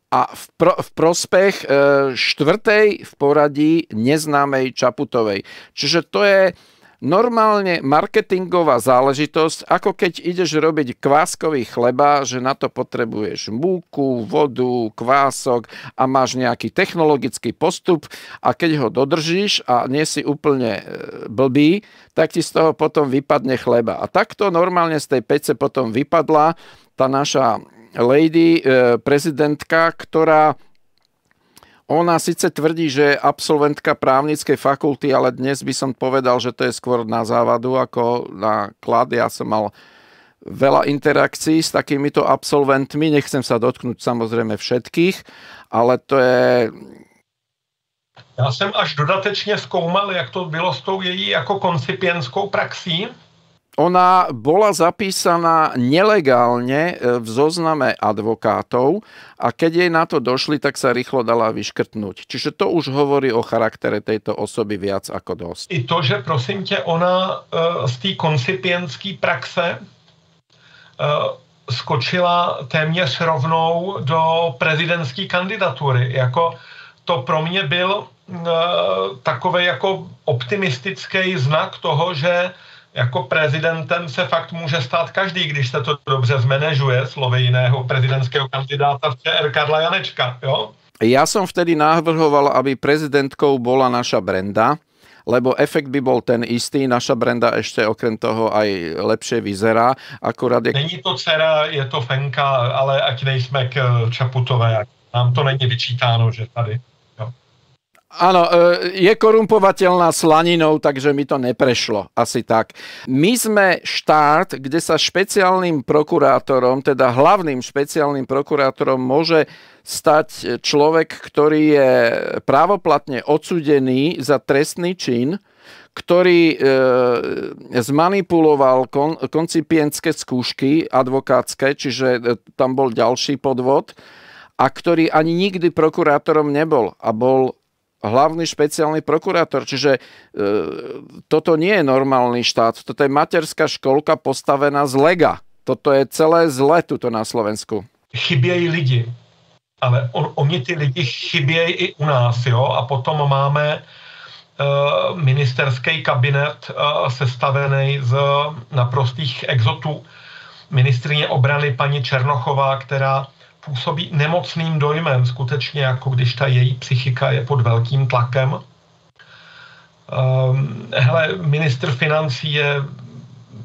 a v prospech štvrtej v poradí neznámej Čaputovej. Čiže to je normálne marketingová záležitosť, ako keď ideš robiť kváskový chleba, že na to potrebuješ múku, vodu, kvások a máš nejaký technologický postup a keď ho dodržíš a nie si úplne blbý, tak ti z toho potom vypadne chleba. A takto normálne z tej pece potom vypadla tá naša lady, prezidentka, ktorá ona síce tvrdí, že je absolventka právnickej fakulty, ale dnes by som povedal, že to je skôr na závadu ako na klad. Ja som mal veľa interakcií s takýmito absolventmi. Nechcem sa dotknúť samozrejme všetkých, ale to je... Já jsem až dodatečně zkoumal, jak to bylo s tou její jako koncipientskou praxí. Ona bola zapísaná nelegálne v zozname advokátov a keď jej na to došli, tak sa rýchlo dala vyškrtnúť. Čiže to už hovorí o charaktere tejto osoby viac ako dosť. I to, že prosím tě, ona z té koncipientské praxe skočila téměř rovnou do prezidentské kandidatury. Jako to pro mě byl takový jako optimistický znak toho, že jako prezidentem se fakt může stát každý, když se to dobře zmanéžuje, slovy jiného prezidentského kandidáta v ČR Karla Janečka, jo? Ja som vtedy navrhoval, aby prezidentkou bola naša Brenda lebo efekt by bol ten istý, naša Brenda ešte okrem toho aj lepšie vyzerá. Akurát Není to dcera, je to Fenka, ale ať nejsme k Čaputové, nám to není vyčítáno, že tady. Jo. Áno, je korumpovateľná slaninou, takže mi to neprešlo. Asi tak. My sme štát, kde sa špeciálnym prokurátorom, teda hlavným špeciálnym prokurátorom môže stať človek, ktorý je právoplatne odsúdený za trestný čin, ktorý zmanipuloval koncipientské skúšky advokátske, čiže tam bol ďalší podvod, a ktorý ani nikdy prokurátorom nebol a bol hlavný špeciálny prokurátor. Čiže toto nie je normálny štát. Toto je materská školka postavená z lega. Toto je celé zle tuto na Slovensku. Chybějí lidi. Ale oni ty lidi chybějí i u nás. Jo? A potom máme ministerský kabinet sestavený z naprostých exotů. Ministryně obrany paní Černochová, která působí nemocným dojmem, skutečně jako když ta její psychika je pod velkým tlakem. Ministr financí je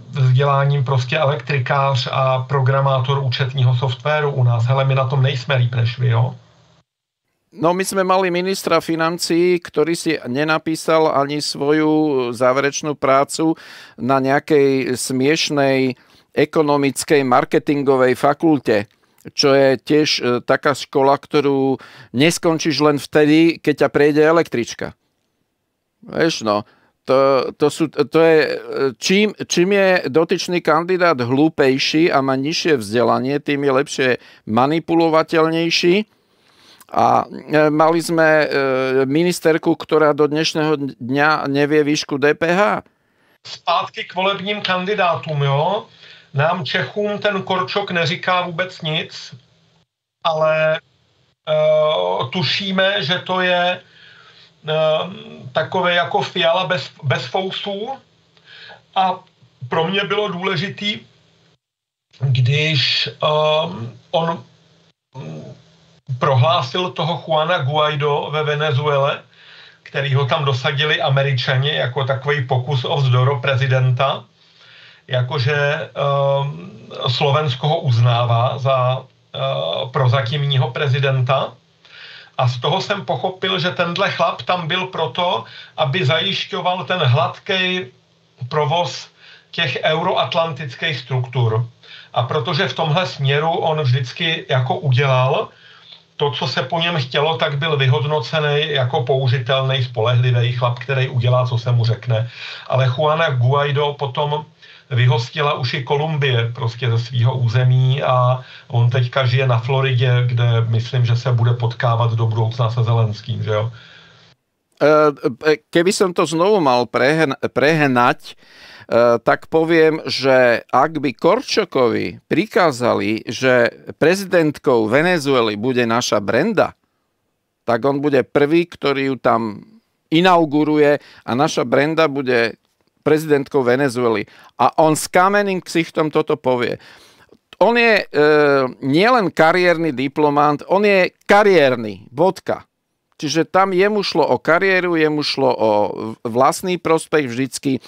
vzděláním prostě elektrikář a programátor účetního softwaru u nás. My na tom nejsme líp než vy, jo? No, my sme mali ministra financií, ktorý si nenapísal ani svoju záverečnú prácu na nejakej smiešnej ekonomickej marketingovej fakulte, čo je tiež taká škola, ktorú neskončíš len vtedy, keď ťa prejde električka. Vieš, no, čím je dotyčný kandidát hlúpejší a má nižšie vzdelanie, tým je lepšie manipulovateľnejší. A mali sme ministerku, ktorá do dnešného dňa nevie výšku DPH. Zpátky k volebním kandidátům, jo? Nám Čechům ten Korčok neříká vůbec nic, ale tušíme, že to je takové jako Fiala bez fousů. A pro mě bylo důležitý, když on prohlásil toho Juana Guaido ve Venezuele, který ho tam dosadili Američani jako takový pokus o vzdoro prezidenta, jakože Slovensko ho uznává za prozatímního prezidenta. A z toho jsem pochopil, že tenhle chlap tam byl proto, aby zajišťoval ten hladký provoz těch euroatlantických struktur. A protože v tomhle směru on vždycky jako udělal to, co se po něm chtělo, tak byl vyhodnocený jako použitelný, spolehlivý chlap, který udělá, co se mu řekne. Ale Juana Guaido potom vyhostila už i Kolumbie prostě ze svého území a on teďka žije na Floridě, kde myslím, že se bude potkávat do budoucna se Zelenským, že jo? Keby som to znovu mal prehnať, tak poviem, že ak by Korčokovi prikázali, že prezidentkou Venezuely bude naša Brenda, tak on bude prvý, ktorý ju tam inauguruje a naša Brenda bude prezidentkou Venezuely. A on s kamenným ksichtom toto povie. On je nielen kariérny diplomant, on je kariérny, bodka. Čiže tam jemu šlo o kariéru, jemu šlo o vlastný prospech vždycky.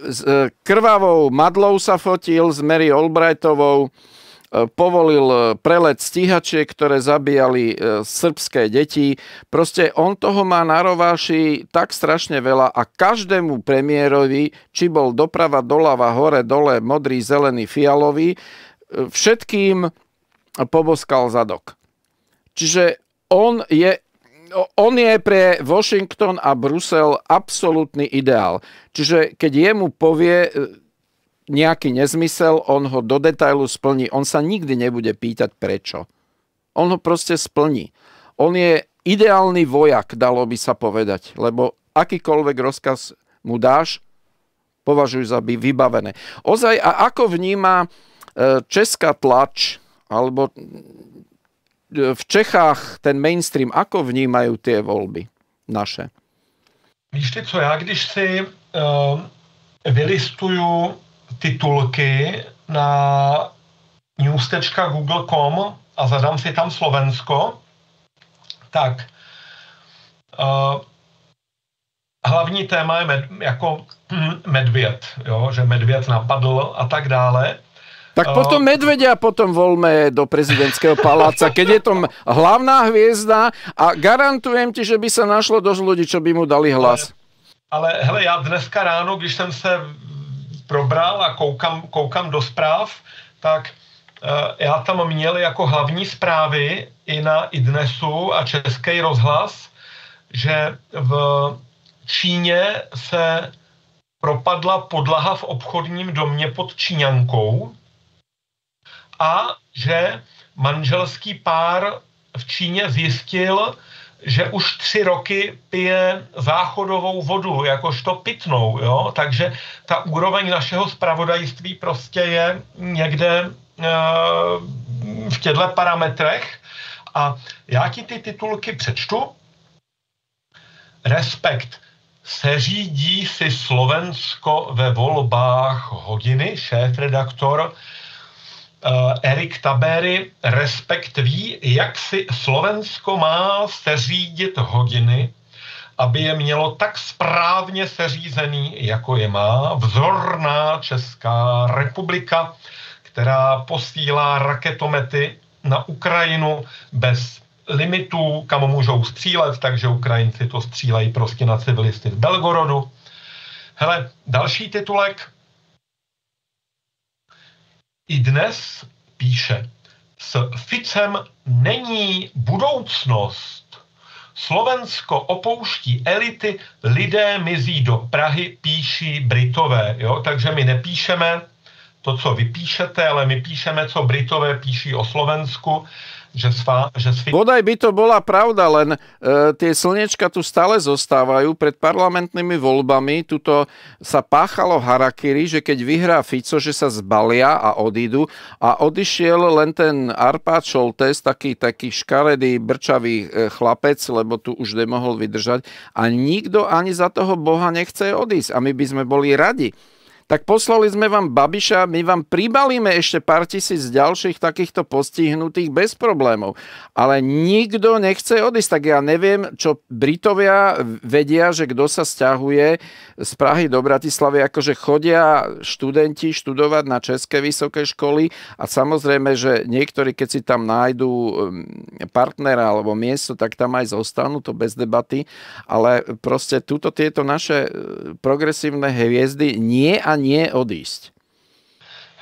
S krvavou madlou sa fotil, s Mary Albrightovou, povolil prelet stíhačiek, ktoré zabíjali srbské deti. Proste on toho má na rováši tak strašne veľa a každému premiérovi, či bol doprava, doľava, hore, dole, modrý, zelený, fialový, všetkým poboskal zadok. Čiže on je pre Washington a Brusel absolútny ideál. Čiže keď jemu povie nejaký nezmysel, on ho do detailu splní. On sa nikdy nebude pýtať prečo. On ho proste splní. On je ideálny vojak, dalo by sa povedať, lebo akýkoľvek rozkaz mu dáš, považuj za vybavené. Ozaj, a ako vníma česká tlač, alebo v Čechách ten mainstream, ako vnímajú tie voľby naše? Víš ty co, já když si vylistuju titulky na news.google.com a zadám si tam Slovensko, tak hlavní téma je jako medvěd, jo? Že medvěd napadl a tak dále. Tak potom Medvedia potom voľme do prezidentského paláca, keď je to hlavná hviezda a garantujem ti, že by sa našlo dosť ľudí, čo by mu dali hlas. Ale hele, já dneska ráno, když jsem se probral a koukám do zpráv, tak já tam měl jako hlavní zprávy i na iDnesu a Český rozhlas, že v Číně se propadla podlaha v obchodním domě pod Číňankou a že manželský pár v Číně zjistil, že už 3 roky pije záchodovou vodu, jakožto pitnou, jo? Takže ta úroveň našeho zpravodajství prostě je někde v těchto parametrech. A já ti ty titulky přečtu. Respekt. Seřídí si Slovensko ve volbách hodiny, šéfredaktor Erik Tabery. Respekt ví, jak si Slovensko má seřídit hodiny, aby je mělo tak správně seřízený, jako je má vzorná Česká republika, která posílá raketomety na Ukrajinu bez limitů, kam můžou střílet, takže Ukrajinci to střílejí prostě na civilisty z Belgorodu. Hele, další titulek. iDnes píše, s Ficem není budoucnost. Slovensko opouští elity, lidé mizí do Prahy, píší Britové. Jo? Takže my nepíšeme to, co vy píšete, ale my píšeme, co Britové píší o Slovensku. Bodaj by to bola pravda, len tie slniečka tu stále zostávajú. Pred parlamentnými voľbami tuto sa páchalo harakiri, že keď vyhrá Fico, že sa zbalia a odídu. A odišiel len ten Arpád Šoltés, taký škaredý, brčavý chlapec, lebo tu už nemohol vydržať. A nikto ani za toho Boha nechce odísť. A my by sme boli radi. Tak poslali sme vám Babiša, my vám pribalíme ešte pár tisíc ďalších takýchto postihnutých bez problémov. Ale nikto nechce odísť. Tak ja neviem, čo Britovia vedia, že kto sa sťahuje z Prahy do Bratislavy, akože chodia študenti študovať na české vysoké školy a samozrejme, že niektorí, keď si tam nájdú partnera alebo miesto, tak tam aj zostanú, to bez debaty. Ale proste tieto naše progresívne hviezdy nie a nie odísť.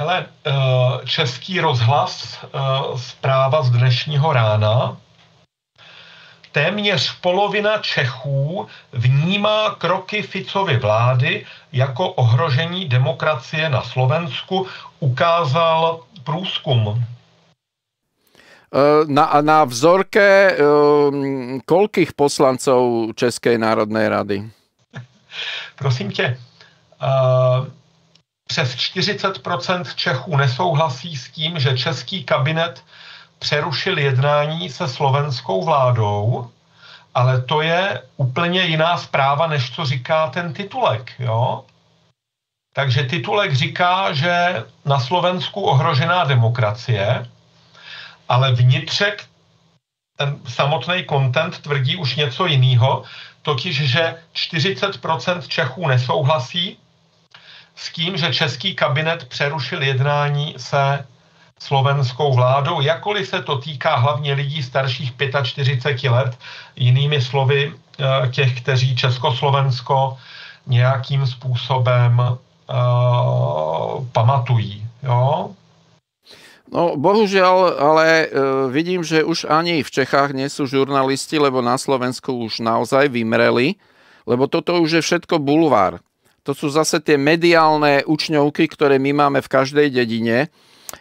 Hele, Český rozhlas, zpráva z dnešního rána. Téměř polovina Čechů vnímá kroky Ficovy vlády jako ohrožení demokracie na Slovensku, ukázal průzkum. Na vzorke koľkých poslancov Českej národnej rady? Prosím tě, přes 40% Čechů nesouhlasí s tím, že český kabinet přerušil jednání se slovenskou vládou, ale to je úplně jiná zpráva, než co říká ten titulek. Jo? Takže titulek říká, že na Slovensku ohrožená demokracie, ale vnitřek, ten samotný content tvrdí už něco jiného, totiž, že 40% Čechů nesouhlasí s tím, že český kabinet přerušil jednání se slovenskou vládou, jakkoliv se to týká hlavně lidí starších 45 let, jinými slovy těch, kteří Československo nějakým způsobem pamatují. Jo? No, bohužiaľ, ale vidím, že už ani v Čechách nie sú žurnalisti, lebo na Slovensku už naozaj vymreli, lebo toto už je všetko bulvár. To sú zase tie mediálne učňovky, ktoré my máme v každej dedine.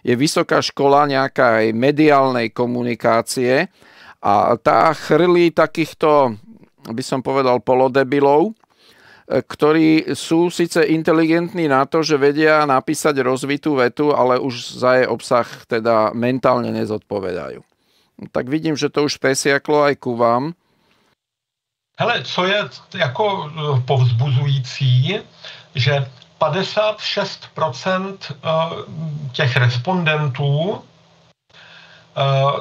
Je vysoká škola nejakej mediálnej komunikácie a tá chrlí takýchto, by som povedal, polodebilov, ktorí sú síce inteligentní na to, že vedia napísať rozvitú vetu, ale už za jej obsah teda mentálne nezodpovedajú. Tak vidím, že to už presiaklo aj ku vám. Hele, co je jako povzbuzující, že 56% těch respondentů,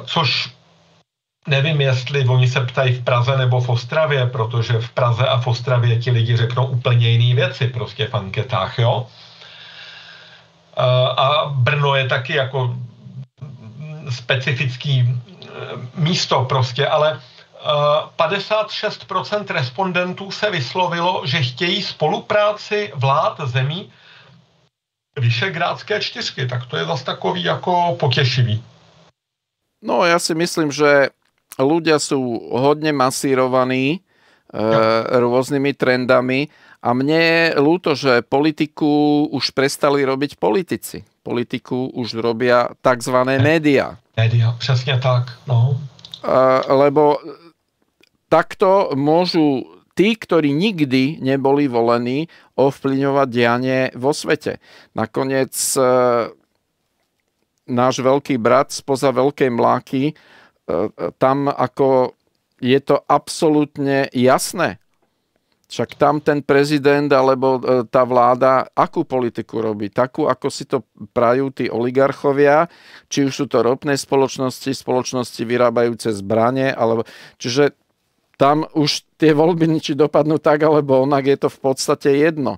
což nevím, jestli oni se ptají v Praze nebo v Ostravě, protože v Praze a v Ostravě ti lidi řeknou úplně jiné věci prostě v anketách, jo. A Brno je taky jako specifický místo prostě, ale 56% respondentů se vyslovilo, že chtějí spolupráci vlád zemí Vyšegrádské čtyřky, tak to je zase takový jako potěšivý. No ja si myslím, že ľudia sú hodne masírovaní rôznymi trendami a mne je ľúto, že politiku už prestali robiť politici. Politiku už robia takzvané médiá. Média, přesně tak, no. Lebo takto môžu tí, ktorí nikdy neboli volení, ovplyvňovať dianie vo svete. Nakoniec náš veľký brat spoza veľkej mláky, tam ako je to absolútne jasné. Však tam ten prezident alebo tá vláda, akú politiku robí? Takú, ako si to prajú tí oligarchovia, či už sú to ropné spoločnosti, spoločnosti vyrábajúce zbrane, alebo... Čiže tam už tie voľby či dopadnú tak, alebo onak, je to v podstate jedno.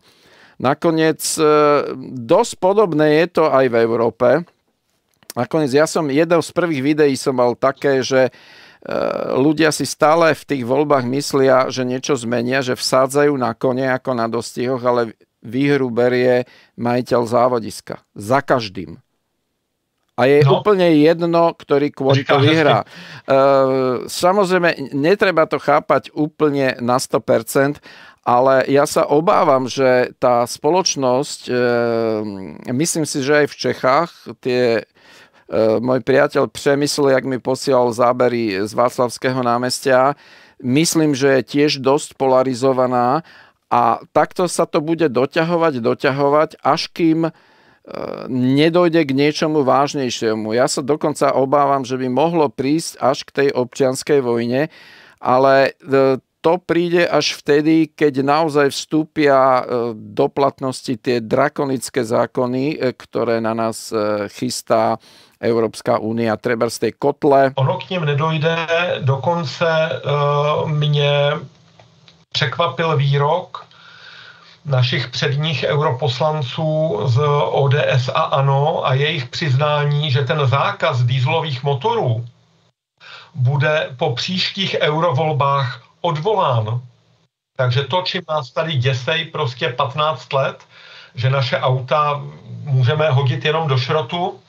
Nakoniec dosť podobné je to aj v Európe. Nakoniec ja som, jedno z prvých videí som mal také, že ľudia si stále v tých voľbách myslia, že niečo zmenia, že vsádzajú na kone ako na dostihoch, ale výhru berie majiteľ závodiska. Za každým. A je úplne jedno, ktorý kvôli to vyhrá. Samozrejme, netreba to chápať úplne na 100%, ale ja sa obávam, že tá spoločnosť, myslím si, že aj v Čechách, môj priateľ Přemysl, jak mi posielal zábery z Václavského námestia, myslím, že je tiež dosť polarizovaná a takto sa to bude doťahovať, až kým nedojde k niečomu vážnejšiemu. Ja sa dokonca obávam, že by mohlo prísť až k tej občianskej vojne, ale to príde až vtedy, keď naozaj vstúpia do platnosti tie drakonické zákony, ktoré na nás chystá Evropská unie, treba z tej kotle. Ono k ním nedojde, dokonce mě překvapil výrok našich předních europoslanců z ODS a ANO a jejich přiznání, že ten zákaz dieselových motorů bude po příštích eurovolbách odvolán. Takže to, čím nás tady děsej prostě 15 let, že naše auta můžeme hodit jenom do šrotu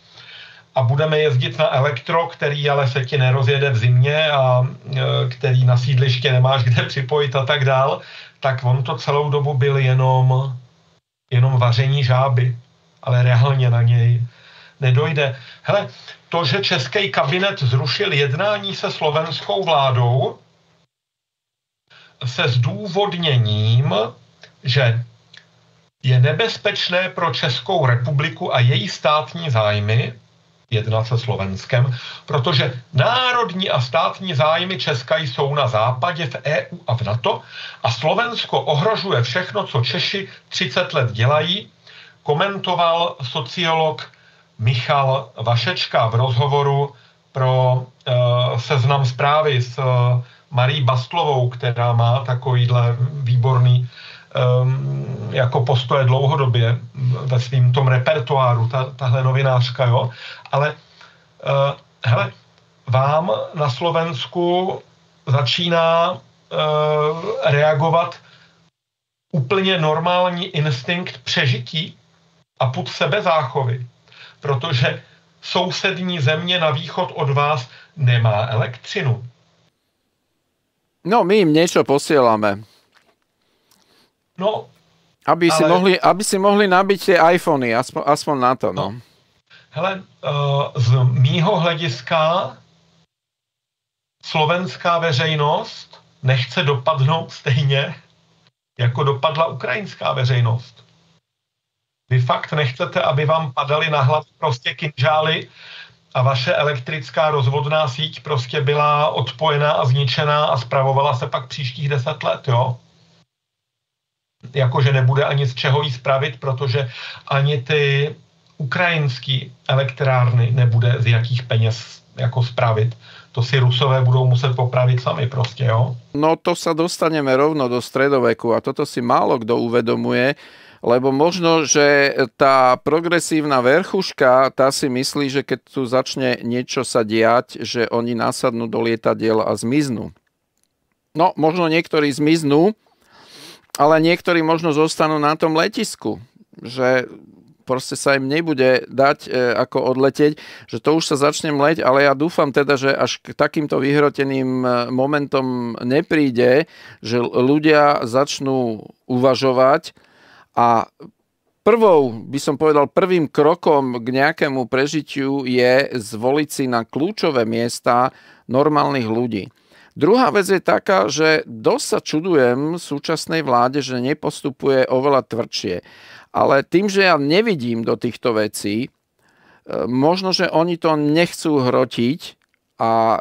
a budeme jezdit na elektro, který ale se ti nerozjede v zimě a který na sídliště nemáš kde připojit a tak dál, tak on to celou dobu byl jenom vaření žáby, ale reálně na něj nedojde. Hele, to, že český kabinet zrušil jednání se slovenskou vládou se zdůvodněním, že je nebezpečné pro Českou republiku a její státní zájmy jednat se Slovenskem, protože národní a státní zájmy Česka jsou na západě, v EU a v NATO a Slovensko ohrožuje všechno, co Češi 30 let dělají, komentoval sociolog Michal Vašečka v rozhovoru pro Seznam Zprávy s Marí Bastlovou, která má takovýhle výborný jako postoje dlouhodobě ve svým tom repertoáru, tahle novinářka, jo. Ale hele, vám na Slovensku začíná reagovat úplně normální instinkt přežití a pud sebezáchovy, protože sousední země na východ od vás nemá elektřinu. No, my im niečo posielame. No, aby si mohli nabiť tie iPhony, aspoň na to, no. Hele, z mýho hlediska slovenská veřejnost nechce dopadnout stejně, jako dopadla ukrajinská veřejnost. Vy fakt nechcete, aby vám padaly na hlavu prostě kinžály a vaše elektrická rozvodná síť prostě byla odpojená a zničená a spravovala se pak příštích 10 let, jo? Jakože nebude ani z čeho jí spravit, protože ani ty ukrajinský elektrárny nebude z jakých peněz jako spravit. To si Rusové budou muset popravit sami prostě, jo? No to sa dostaneme rovno do stredoveku a toto si málo kto uvedomuje, lebo možno, že tá progresívna verchuška, tá si myslí, že keď tu začne niečo sa diať, že oni nasadnú do lietadiel a zmiznú. No, možno niektorí zmiznú, ale niektorí možno zostanú na tom letisku, že proste sa im nebude dať ako odletieť, že to už sa začne mleť, ale ja dúfam teda, že až k takýmto vyhroteným momentom nepríde, že ľudia začnú uvažovať a by som povedal, prvým krokom k nejakému prežitiu je zvoliť si na kľúčové miesta normálnych ľudí. Druhá vec je taká, že dosť sa čudujem súčasnej vláde, že nepostupuje oveľa tvrdšie. Ale tým, že ja nevidím do týchto vecí, možno, že oni to nechcú hrotiť a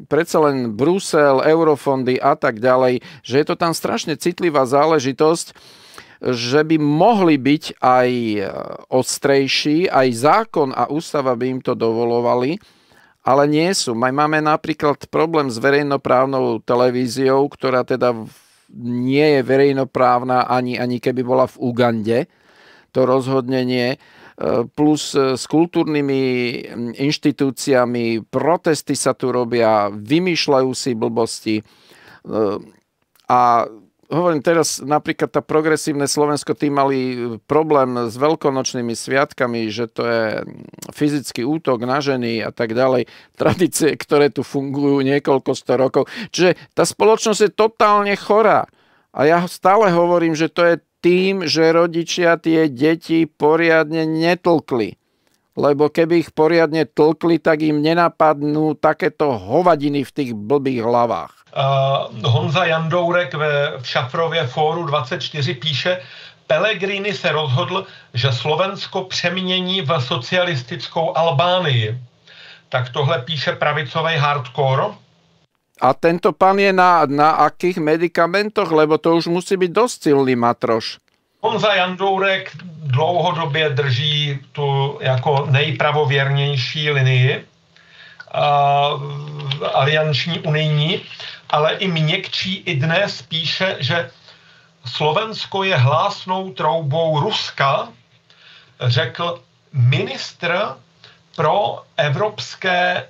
predsa len Brusel, eurofondy a tak ďalej, že je to tam strašne citlivá záležitosť, že by mohli byť aj ostrejší, aj zákon a ústava by im to dovolovali, ale nie sú. Máme napríklad problém s verejnoprávnou televíziou, ktorá teda nie je verejnoprávna ani keby bola v Ugande, to rozhodne nie, plus s kultúrnymi inštitúciami, protesty sa tu robia, vymýšľajú si blbosti a hovorím teraz, napríklad tá progresívne Slovensko, tí mali problém s veľkonočnými sviatkami, že to je fyzický útok na ženy a tak ďalej. Tradície, ktoré tu fungujú niekoľko 100 rokov. Čiže tá spoločnosť je totálne chorá. A ja stále hovorím, že to je tým, že rodičia tie deti poriadne netlkli. Lebo keby ich poriadne tlkli, tak im nenapadnú takéto hovadiny v tých blbých hlavách. Honza Jandourek v Šafrově fóru 24 píše, Pellegrini se rozhodl, že Slovensko přemění v socialistickou Albánii. Tak tohle píše pravicový hardcore. A tento pán je na akých medikamentoch? Lebo to už musí byť dosť silný matroš. Honza Jandourek dlouhodobě drží tu jako nejpravověrnější linii alianční unijní, ale i měkčí i dnes píše, že Slovensko je hlásnou troubou Ruska, řekl ministr pro evropské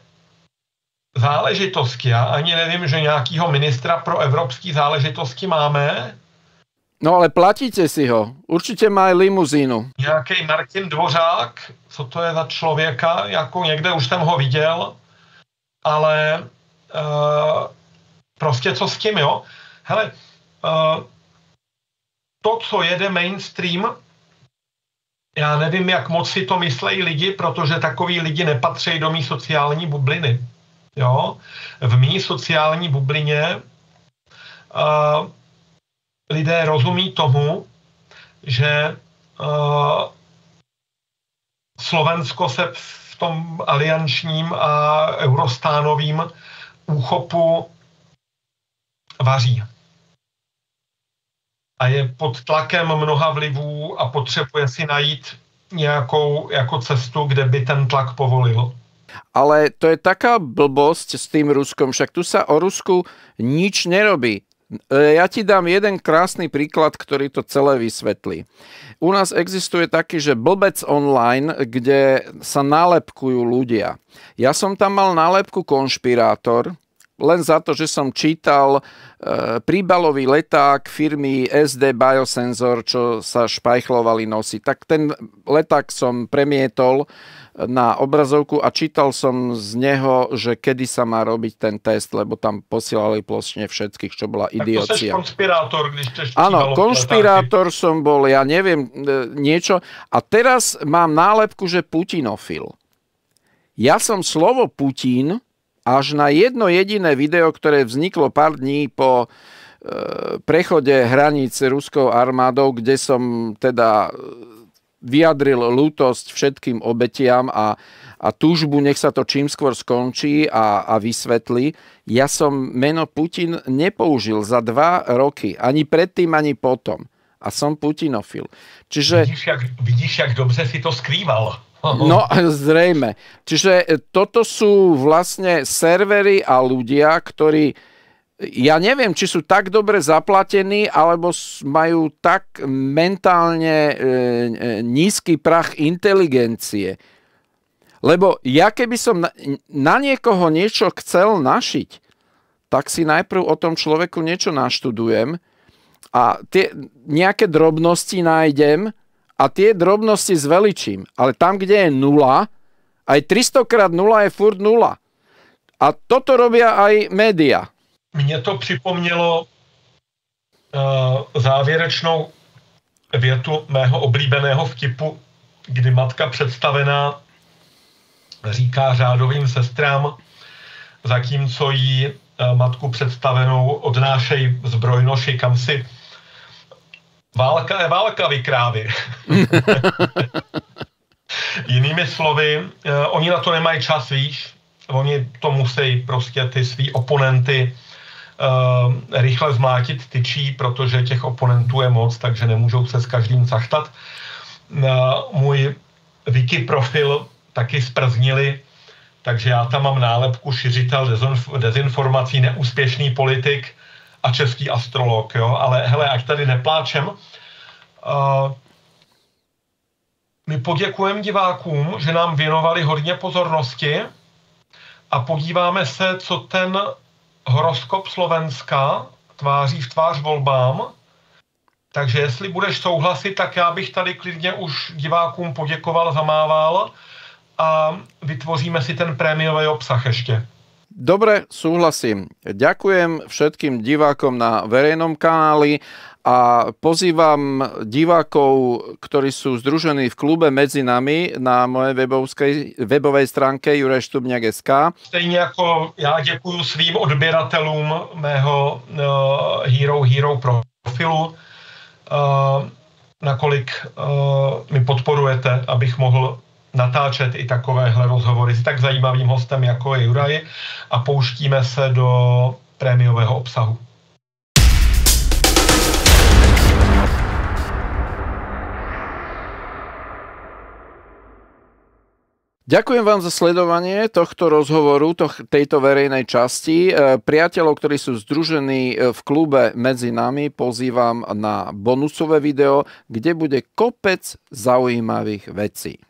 záležitosti. Já ani nevím, že nějakýho ministra pro evropské záležitosti máme. No ale platíte si ho. Určitě má aj limuzínu. Nějaký Martin Dvořák, co to je za člověka, jako někde už jsem ho viděl, ale prostě co s tím, jo? Hele, to, co jede mainstream, já nevím, jak moc si to myslejí lidi, protože takový lidi nepatří do mý sociální bubliny. Jo? V mý sociální bublině lidé rozumí tomu, že Slovensko se v tom aliančním a eurostánovým úchopu vaří. A je pod tlakem mnoha vlivů a potřebuje si najít nějakou jako cestu, kde by ten tlak povolil. Ale to je taká blbosť s tým Ruskom, však tu sa o Rusku nič nerobí. Ja ti dám jeden krásny príklad, ktorý to celé vysvetlí. U nás existuje taký, že blbec online, kde sa nálepkujú ľudia. Ja som tam mal nálepku konšpirátor, len za to, že som čítal príbalový leták firmy SD Biosensor, čo sa špajchlovali nosy. Tak ten leták som premietol na obrazovku a čítal som z neho, že kedy sa má robiť ten test, lebo tam posielali plošne všetkých, čo bola idiocia. Tak to seš konšpirátor, když te štíbalo. Áno, konšpirátor som bol, ja neviem, niečo. A teraz mám nálepku, že putinofil. Ja som slovo Putin až na jedno jediné video, ktoré vzniklo pár dní po prechode hraníc ruskou armádou, kde som teda vyjadril ľútosť všetkým obetiam a túžbu, nech sa to čím skôr skončí a vysvetlí. Ja som meno Putin nepoužil za 2 roky, ani predtým, ani potom. a som putinofil. Čiže... Vidíš, jak dobře si to skrýval. No, zrejme. Čiže toto sú vlastne servery a ľudia, ktorí, ja neviem, či sú tak dobre zaplatení, alebo majú tak mentálne nízky prach inteligencie. Lebo ja keby som na niekoho niečo chcel našiť, tak si najprv o tom človeku niečo naštudujem a tie nejaké drobnosti nájdem a tie drobnosti zveličím. Ale tam, kde je nula, aj 300 krát nula je furt nula. A toto robia aj média. Mně to připomnělo závěrečnou větu mého oblíbeného vtipu, kdy matka představená říká řádovým sestrám, zatímco jí matku představenou odnášejí zbrojnoši kamsi. Válka je válka, vy krávy. Jinými slovy, oni na to nemají čas, víš. Oni to musí prostě ty svý oponenty rychle zmlátit tyčí, protože těch oponentů je moc, takže nemůžou se s každým cachtat. Můj wiki profil taky sprznili, takže já tam mám nálepku šiřitel dezinformací, neúspěšný politik a český astrolog, jo? Ale hele, ať tady nepláčem, my poděkujeme divákům, že nám věnovali hodně pozornosti a podíváme se, co ten horoskop Slovenska tváří v tvář volbám. Takže jestli budeš souhlasit, tak já bych tady klidně už divákům poděkoval, zamával a vytvoříme si ten prémiový obsah ještě. Dobre, súhlasím. Ďakujem všetkým divákom na verejnom kanáli a pozývam divákov, ktorí sú združení v klube Medzi nami na mojej webovej stránke jurajštubňák.sk. Stejně jako já děkuju svým odběratelům mého Hero profilu, nakolik mi podporujete, abych mohl natáčet i takovéhle rozhovory s tak zajímavým hostem, jako je Juraj, a pouštíme se do prémiového obsahu. Ďakujem vám za sledovanie tohto rozhovoru, tejto verejnej časti. Priateľov, ktorí sú združení v klube Medzi nami, pozývam na bonusové video, kde bude kopec zaujímavých vecí.